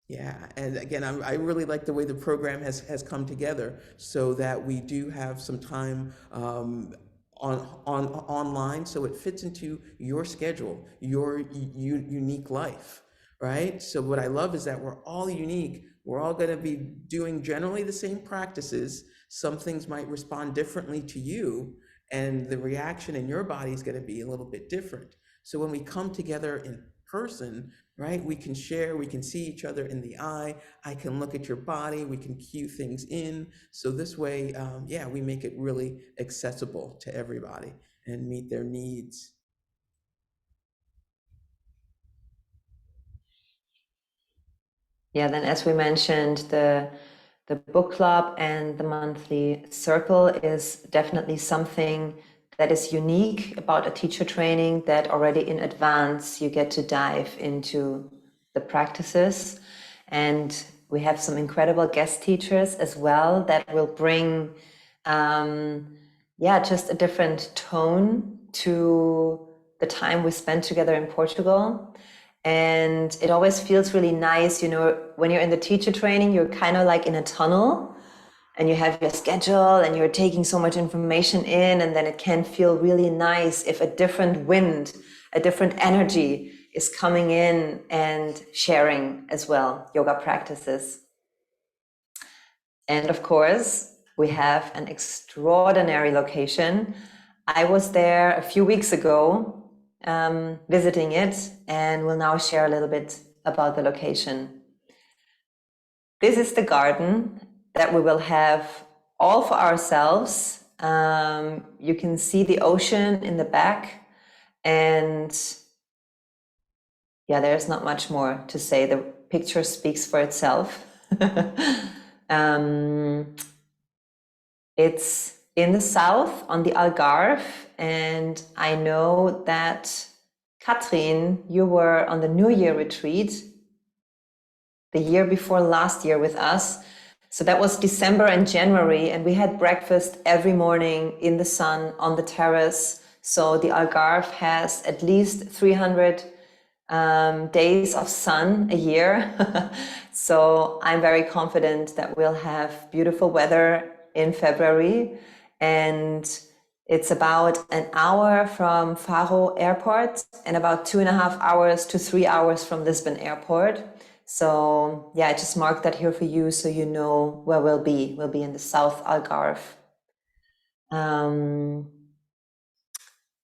Yeah, and again, I really like the way the program has come together, so that we do have some time on online, so it fits into your schedule, your unique life, right? So what I love is that we're all unique. We're all going to be doing generally the same practices. Some things might respond differently to you, and the reaction in your body is going to be a little bit different. So when we come together in person, right, we can share, we can see each other in the eye. I can look at your body, we can cue things in. So this way, we make it really accessible to everybody and meet their needs. Yeah, then as we mentioned, the book club and the monthly circle is definitely something that is unique about a teacher training, that already in advance you get to dive into the practices. And we have some incredible guest teachers as well that will bring just a different tone to the time we spent together in Portugal. And it always feels really nice, when you're in the teacher training, you're kind of like in a tunnel and you have your schedule and you're taking so much information in, and then it can feel really nice if a different wind, a different energy is coming in and sharing as well yoga practices. And of course, we have an extraordinary location. I was there a few weeks ago visiting it, and will now share a little bit about the location. This is the garden that we will have all for ourselves. You can see the ocean in the back, and yeah, there's not much more to say. The picture speaks for itself. It's in the south on the Algarve, and I know that Katrin, you were on the New Year retreat the year before last year with us. So that was December and January, and we had breakfast every morning in the sun on the terrace. So the Algarve has at least 300 days of sun a year. So I'm very confident that we'll have beautiful weather in February. And it's about an hour from Faro Airport and about 2.5 hours to 3 hours from Lisbon Airport. So yeah, I just marked that here for you so you know where we'll be. We'll be in the South Algarve.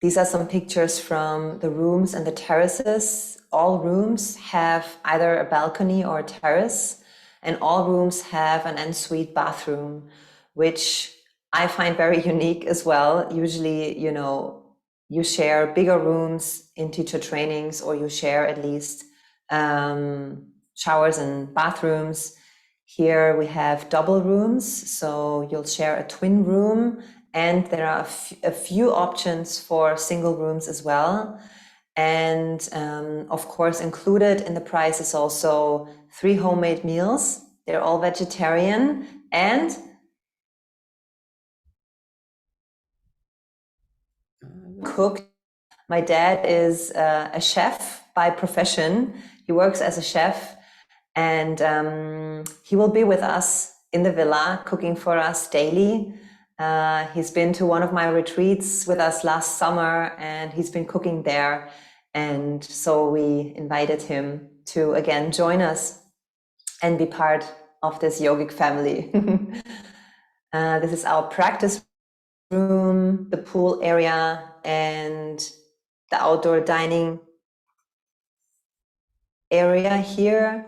These are some pictures from the rooms and the terraces. All rooms have either a balcony or a terrace, and all rooms have an ensuite bathroom, which I find very unique as well. Usually, you share bigger rooms in teacher trainings, or you share at least showers and bathrooms. Here we have double rooms, so you'll share a twin room, and there are a few options for single rooms as well. And of course, included in the price is also 3 homemade meals. They're all vegetarian and cooked. My dad is a chef by profession. He works as a chef, and he will be with us in the villa cooking for us daily. He's been to one of my retreats with us last summer, and he's been cooking there. And so we invited him to again join us and be part of this yogic family. This is our practice room, the pool area, and the outdoor dining area here.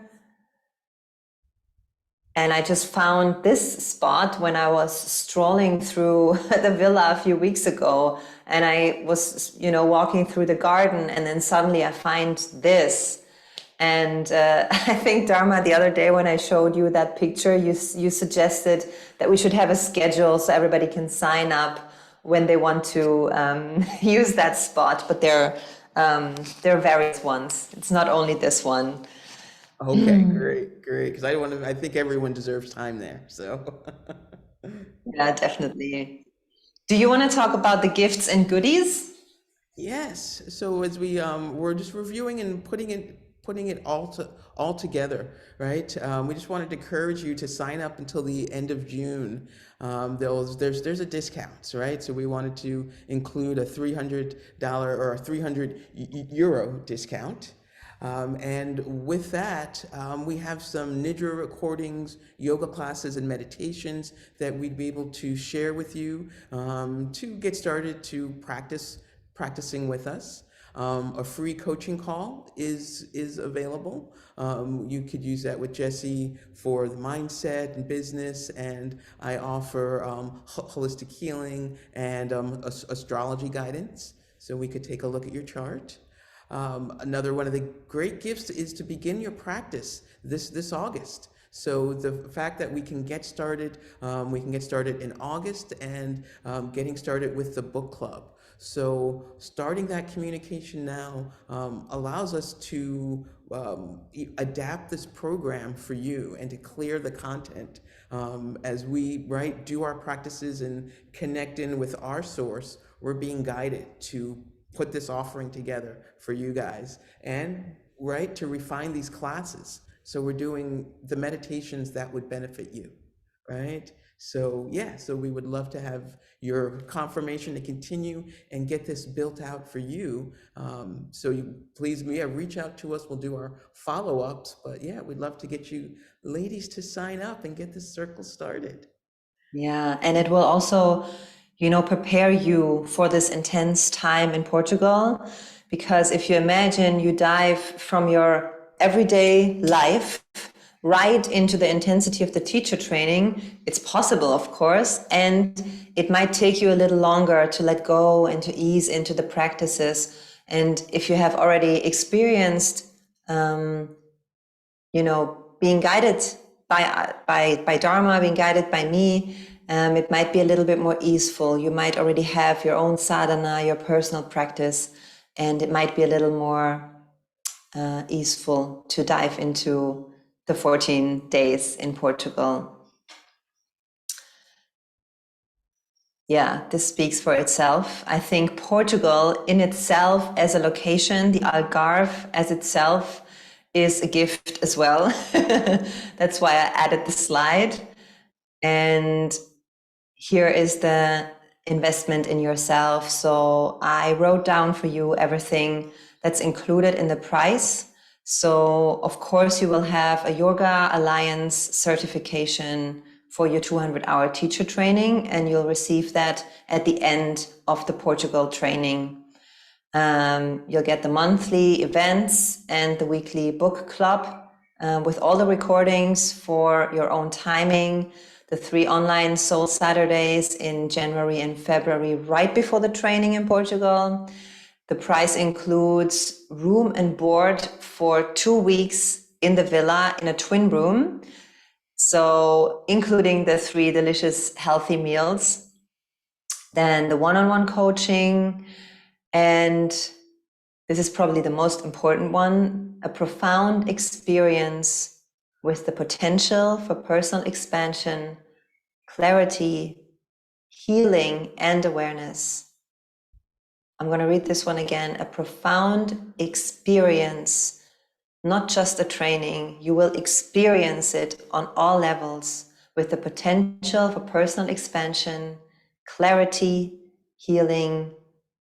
And I just found this spot when I was strolling through the villa a few weeks ago, and I was, walking through the garden, and then suddenly I find this. And I think, Dharma, the other day when I showed you that picture, you suggested that we should have a schedule so everybody can sign up when they want to use that spot. But there are various ones. It's not only this one. Okay, great, great. Because I think everyone deserves time there. So, Yeah, definitely. Do you want to talk about the gifts and goodies? yes. So as we're just reviewing and putting it all together, right? We just wanted to encourage you to sign up until the end of June. There's a discount, right? So we wanted to include a $300 or a 300 euro discount. And with that, we have some Nidra recordings, yoga classes, and meditations that we'd be able to share with you to get started to practicing with us. A free coaching call is available. You could use that with Jessy for the mindset and business, and I offer holistic healing and astrology guidance. So we could take a look at your chart. Another one of the great gifts is to begin your practice this August. So the fact that we can get started in August, and getting started with the book club. So starting that communication now allows us to adapt this program for you and to clear the content as we do our practices and connect in with our source. We're being guided to put this offering together for you guys, and to refine these classes. So we're doing the meditations that would benefit you. right? So yeah, so we would love to have your confirmation to continue and get this built out for you. So you please, yeah, reach out to us. We'll do our follow-ups, but yeah, we'd love to get you ladies to sign up and get this circle started. Yeah, and it will also, prepare you for this intense time in Portugal. Because if you imagine you dive from your everyday life right into the intensity of the teacher training, it's possible, of course, and it might take you a little longer to let go and to ease into the practices. And if you have already experienced being guided by Dharma, being guided by me, it might be a little bit more easeful. You might already have your own sadhana, your personal practice, and it might be a little more easeful to dive into the 14 days in Portugal. Yeah, this speaks for itself. I think Portugal in itself as a location, the Algarve as itself, is a gift as well. That's why I added the slide. And here is the investment in yourself. So I wrote down for you everything that's included in the price. So of course you will have a Yoga Alliance certification for your 200-hour teacher training, and you'll receive that at the end of the Portugal training. You'll get the monthly events and the weekly book club with all the recordings for your own timing, the 3 online Soul Saturdays in January and February, right before the training in Portugal. The price includes room and board for 2 weeks in the villa in a twin room. So including the 3 delicious healthy meals, then the one-on-one coaching, and this is probably the most important one, a profound experience with the potential for personal expansion, clarity, healing, and awareness. I'm going to read this one again. A profound experience, not just a training. You will experience it on all levels with the potential for personal expansion, clarity, healing,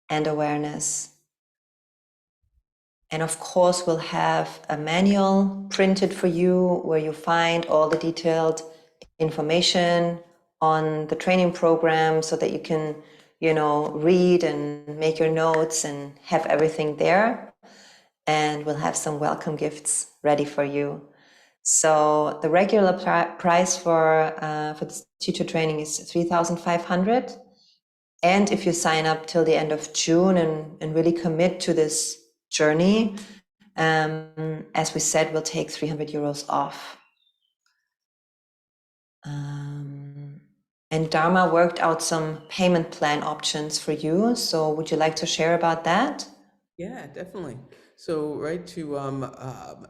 and awareness. And of course, we'll have a manual printed for you where you find all the detailed information on the training program so that you can, read and make your notes and have everything there. And we'll have some welcome gifts ready for you. So the regular price for this teacher training is 3,500. And if you sign up till the end of June and really commit to this journey, as we said, we'll take 300 euros off. And Dharma worked out some payment plan options for you. So would you like to share about that? Yeah, definitely. So, right, to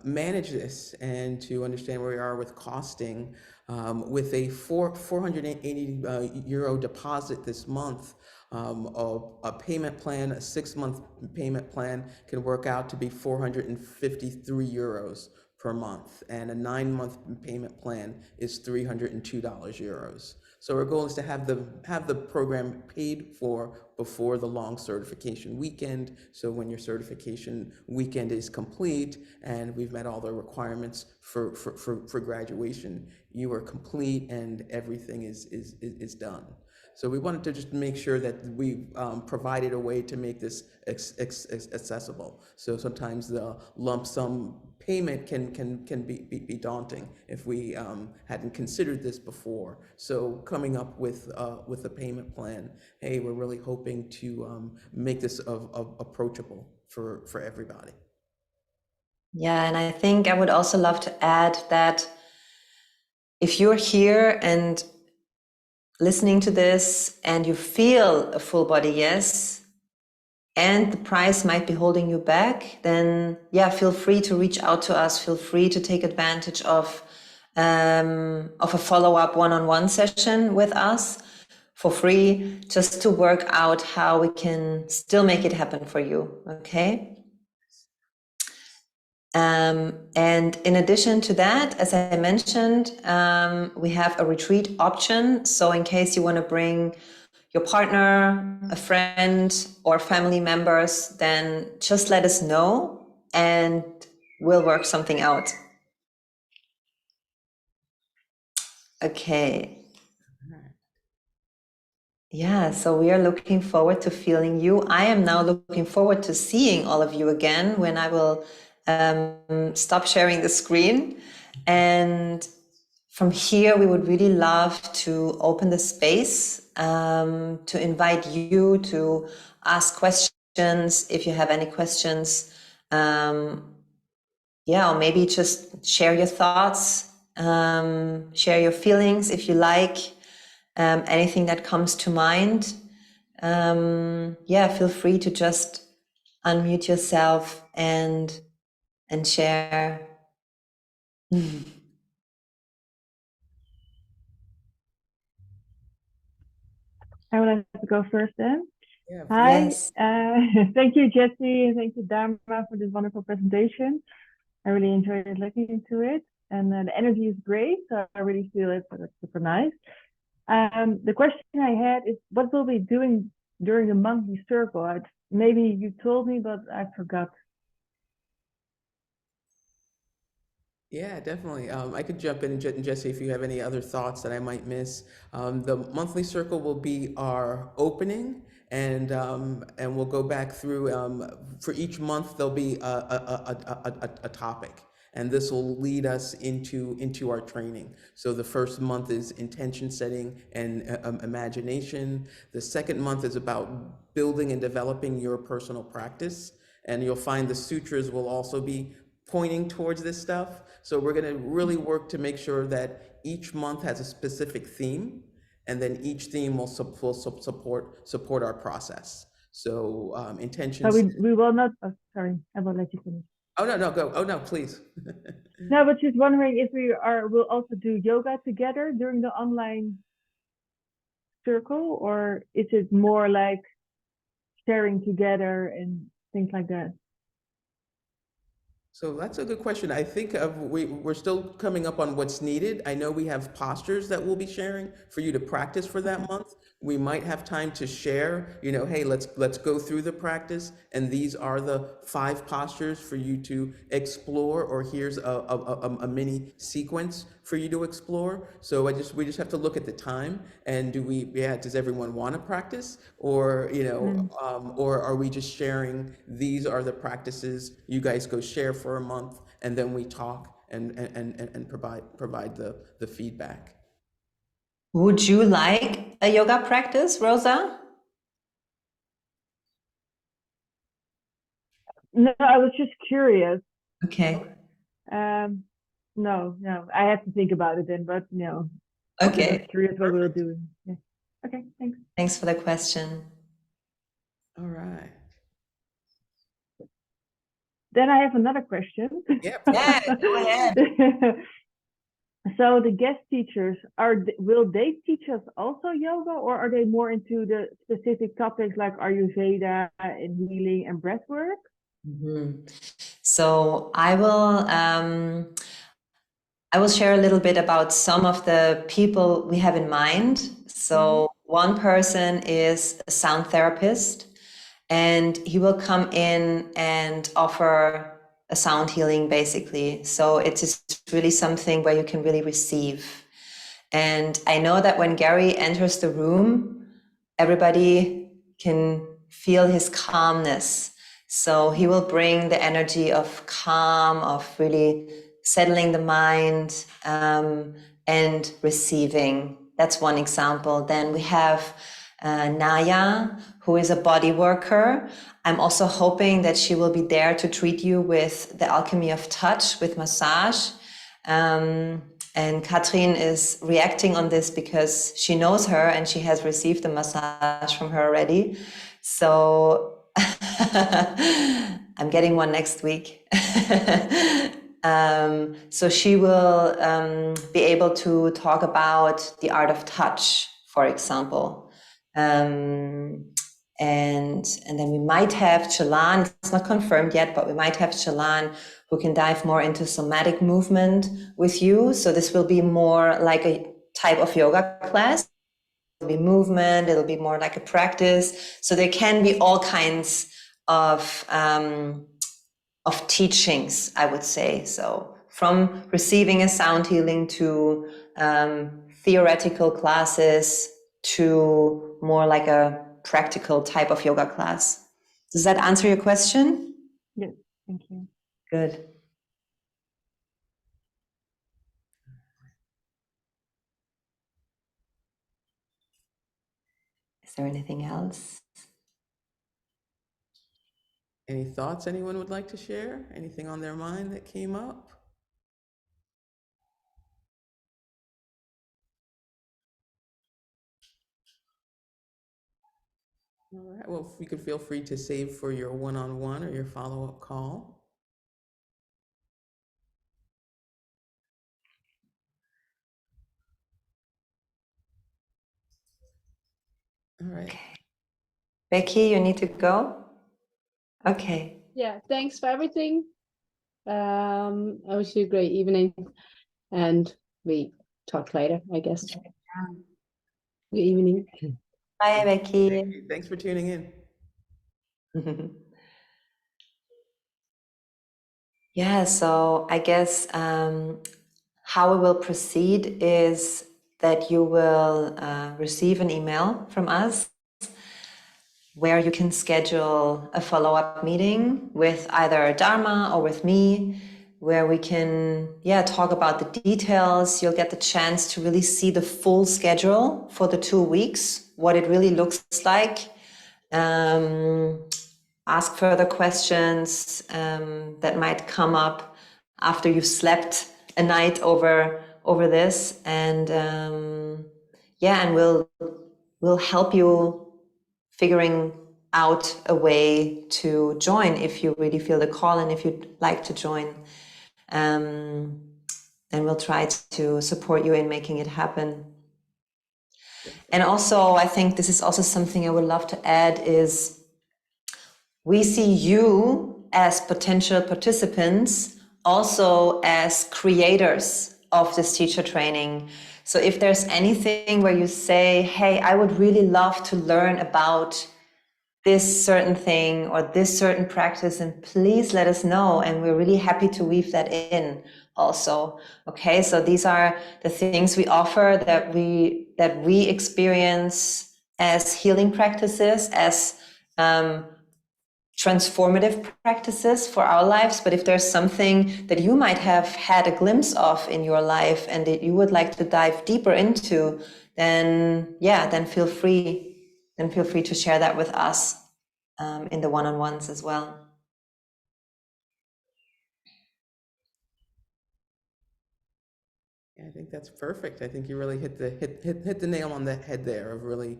manage this and to understand where we are with costing, with a 480 euro deposit this month, a payment plan, a 6-month payment plan can work out to be 453 euros per month, and a 9-month payment plan is €302. So our goal is to have the program paid for before the long certification weekend. So when your certification weekend is complete and we've met all the requirements for graduation, you are complete and everything is done. So we wanted to just make sure that we provided a way to make this accessible. So sometimes the lump sum payment can be daunting if we hadn't considered this before. So coming up with a payment plan, hey, we're really hoping to make this approachable for everybody. Yeah, and I think I would also love to add that if you're here and listening to this and you feel a full body yes, and the price might be holding you back, then yeah, feel free to reach out to us. Feel free to take advantage of a follow-up one-on-one session with us for free, just to work out how we can still make it happen for you. Okay. And in addition to that, as I mentioned, we have a retreat option. So in case you want to bring your partner, a friend, or family members, then just let us know and we'll work something out. Okay. Yeah, so we are looking forward to feeling you. I am now looking forward to seeing all of you again when I will stop sharing the screen. And from here, we would really love to open the space to invite you to ask questions if you have any questions. Yeah, or maybe just share your thoughts, share your feelings if you like, anything that comes to mind. Yeah, feel free to just unmute yourself and share. I would like to go first then. Yeah, Hi, Yes. thank you, Jessy, and thank you, Dharma, for this wonderful presentation. I really enjoyed looking into it, and the energy is great, so I really feel it, so that's super nice. The question I had is, what will we be doing during the monthly circle? Maybe you told me, but I forgot. yeah, definitely. I could jump in, and Jesse, if you have any other thoughts that I might miss. The monthly circle will be our opening, and we'll go back through. For each month, there'll be a topic, and this will lead us into our training. So the first month is intention setting and imagination. The second month is about building and developing your personal practice, and you'll find the sutras will also be pointing towards this stuff. So we're going to really work to make sure that each month has a specific theme, and then each theme will support our process. So So intentions. we will not. Oh, sorry, I will let you finish. Oh no, no, go. Oh no, please. No, but just wondering if we'll also do yoga together during the online circle, or is it more like sharing together and things like that? So that's a good question. I think we're still coming up on what's needed. I know we have postures that we'll be sharing for you to practice for that Okay. month. We might have time to share, hey, let's go through the practice, and these are the 5 postures for you to explore, or here's a mini sequence for you to explore. So we just have to look at the time, and does everyone want to practice, or Mm. or are we just sharing, these are the practices, you guys go share for a month, and then we talk and provide the feedback. Would you like a yoga practice, Rosa? No, I was just curious. Okay. No, I have to think about it then, but no, I was Okay. just curious what we were Perfect. doing. Yeah. Okay, thanks. Thanks for the question. All right. Then I have another question. Yeah. Yeah, go ahead. So the guest teachers will they teach us also yoga, or are they more into the specific topics like Ayurveda and healing and breath work? So I will share a little bit about some of the people we have in mind. So one person is a sound therapist, and he will come in and offer a sound healing basically. So it is really something where you can really receive. And I know that when Gary enters the room, everybody can feel his calmness. So he will bring the energy of calm, of really settling the mind, and receiving. That's one example. Then we have Naya, who is a body worker. I'm also hoping that she will be there to treat you with the alchemy of touch, with massage. And Katrin is reacting on this because she knows her and she has received a massage from her already. So I'm getting one next week. So she will be able to talk about the art of touch, for example. And then we might have Chalan, it's not confirmed yet, but we might have Chalan, who can dive more into somatic movement with you. So this will be more like a type of yoga class. It'll be movement, it'll be more like a practice. So there can be all kinds of teachings, I would say. So from receiving a sound healing to theoretical classes to more like a practical type of yoga class. Does that answer your question? Yes, thank you. Good. Is there anything else? Any thoughts anyone would like to share? Anything on their mind that came up? All right, well, you could feel free to save for your one-on-one or your follow-up call. All right. Okay. Becky, you need to go? Okay. Yeah, thanks for everything. I wish you a great evening, and we talk later, I guess. Good evening. Bye, Becky. Thank you. Thanks for tuning in. Yeah, so I guess how we will proceed is that you will receive an email from us where you can schedule a follow-up meeting with either Dharma or with me, where we can talk about the details. You'll get the chance to really see the full schedule for the 2 weeks, what it really looks like. Ask further questions that might come up after you've slept a night over this, and and we'll help you figuring out a way to join if you really feel the call and if you'd like to join. Then we'll try to support you in making it happen. And also, I think this is also something I would love to add is we see you as potential participants also as creators of this teacher training. So if there's anything where you say, hey, I would really love to learn about this certain thing or this certain practice, and please let us know. And we're really happy to weave that in also. Okay, so these are the things we offer that we experience as healing practices, as transformative practices for our lives. But if there's something that you might have had a glimpse of in your life and that you would like to dive deeper into, then feel free to share that with us in the one-on-ones as well. I think that's perfect. I think you really hit the nail on the head there of really,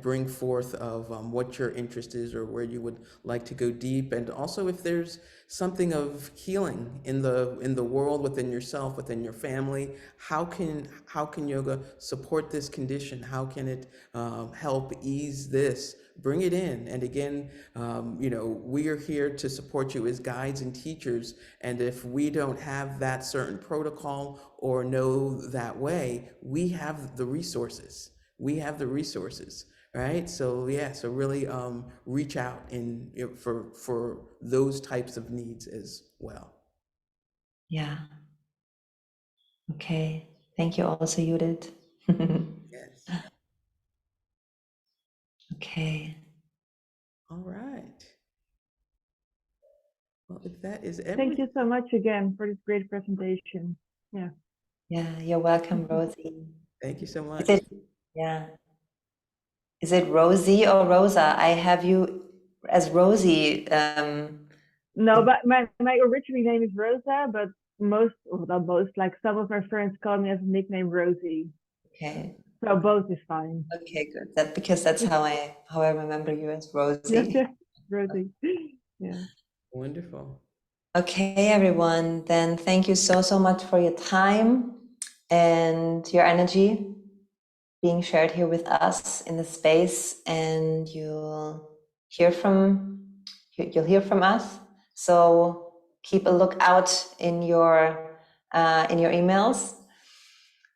bring forth of what your interest is or where you would like to go deep, and also if there's something of healing in the world, within yourself, within your family, how can yoga support this condition? How can it help ease this? Bring it in. And again, we are here to support you as guides and teachers. And if we don't have that certain protocol or know that way, we have the resources. Right? So so really reach out for those types of needs as well. Yeah. Okay. Thank you also, Judith. Yes. Okay. All right. Well, if that is Thank everything. you so much again for this great presentation. Yeah. Yeah, you're welcome, Rosie. Thank you so much. Is it Rosie or Rosa? I have you as Rosie. No, but my original name is Rosa, but like some of my friends call me as a nickname Rosie. Okay. So both is fine. Okay, good. Because that's how I remember you as Rosie. Yeah, Rosie. Yeah. Wonderful. Okay, everyone. Then thank you so much for your time and your energy being shared here with us in the space, and you'll hear from us. So keep a lookout in your emails.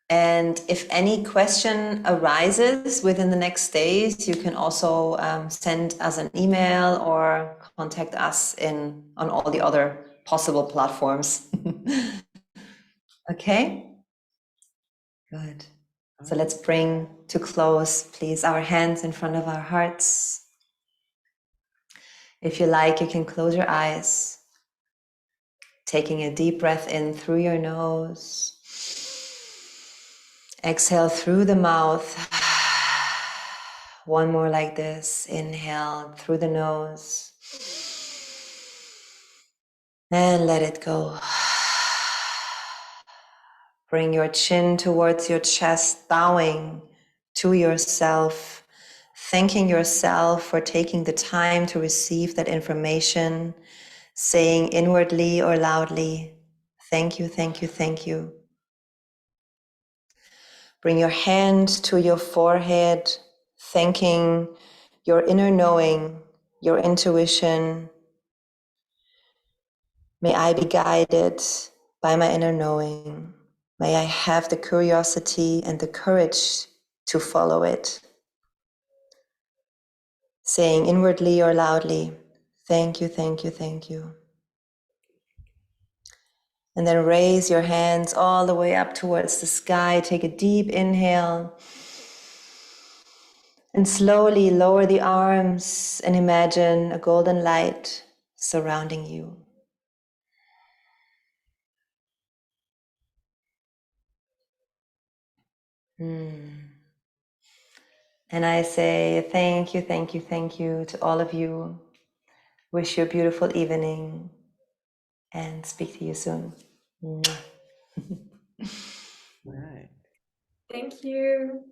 And if any question arises within the next days, you can also send us an email or contact us on all the other possible platforms. Okay? Good. So let's bring to close, please, our hands in front of our hearts. If you like, you can close your eyes, taking a deep breath in through your nose. Exhale through the mouth. One more like this. Inhale through the nose. And let it go. Bring your chin towards your chest, bowing to yourself, thanking yourself for taking the time to receive that information, saying inwardly or loudly, thank you, thank you, thank you. Bring your hand to your forehead, thanking your inner knowing, your intuition. May I be guided by my inner knowing. May I have the curiosity and the courage to follow it. Saying inwardly or loudly, thank you, thank you, thank you. And then raise your hands all the way up towards the sky. Take a deep inhale. And slowly lower the arms and imagine a golden light surrounding you. And I say thank you, thank you, thank you to all of you. Wish you a beautiful evening and speak to you soon. Right. Thank you.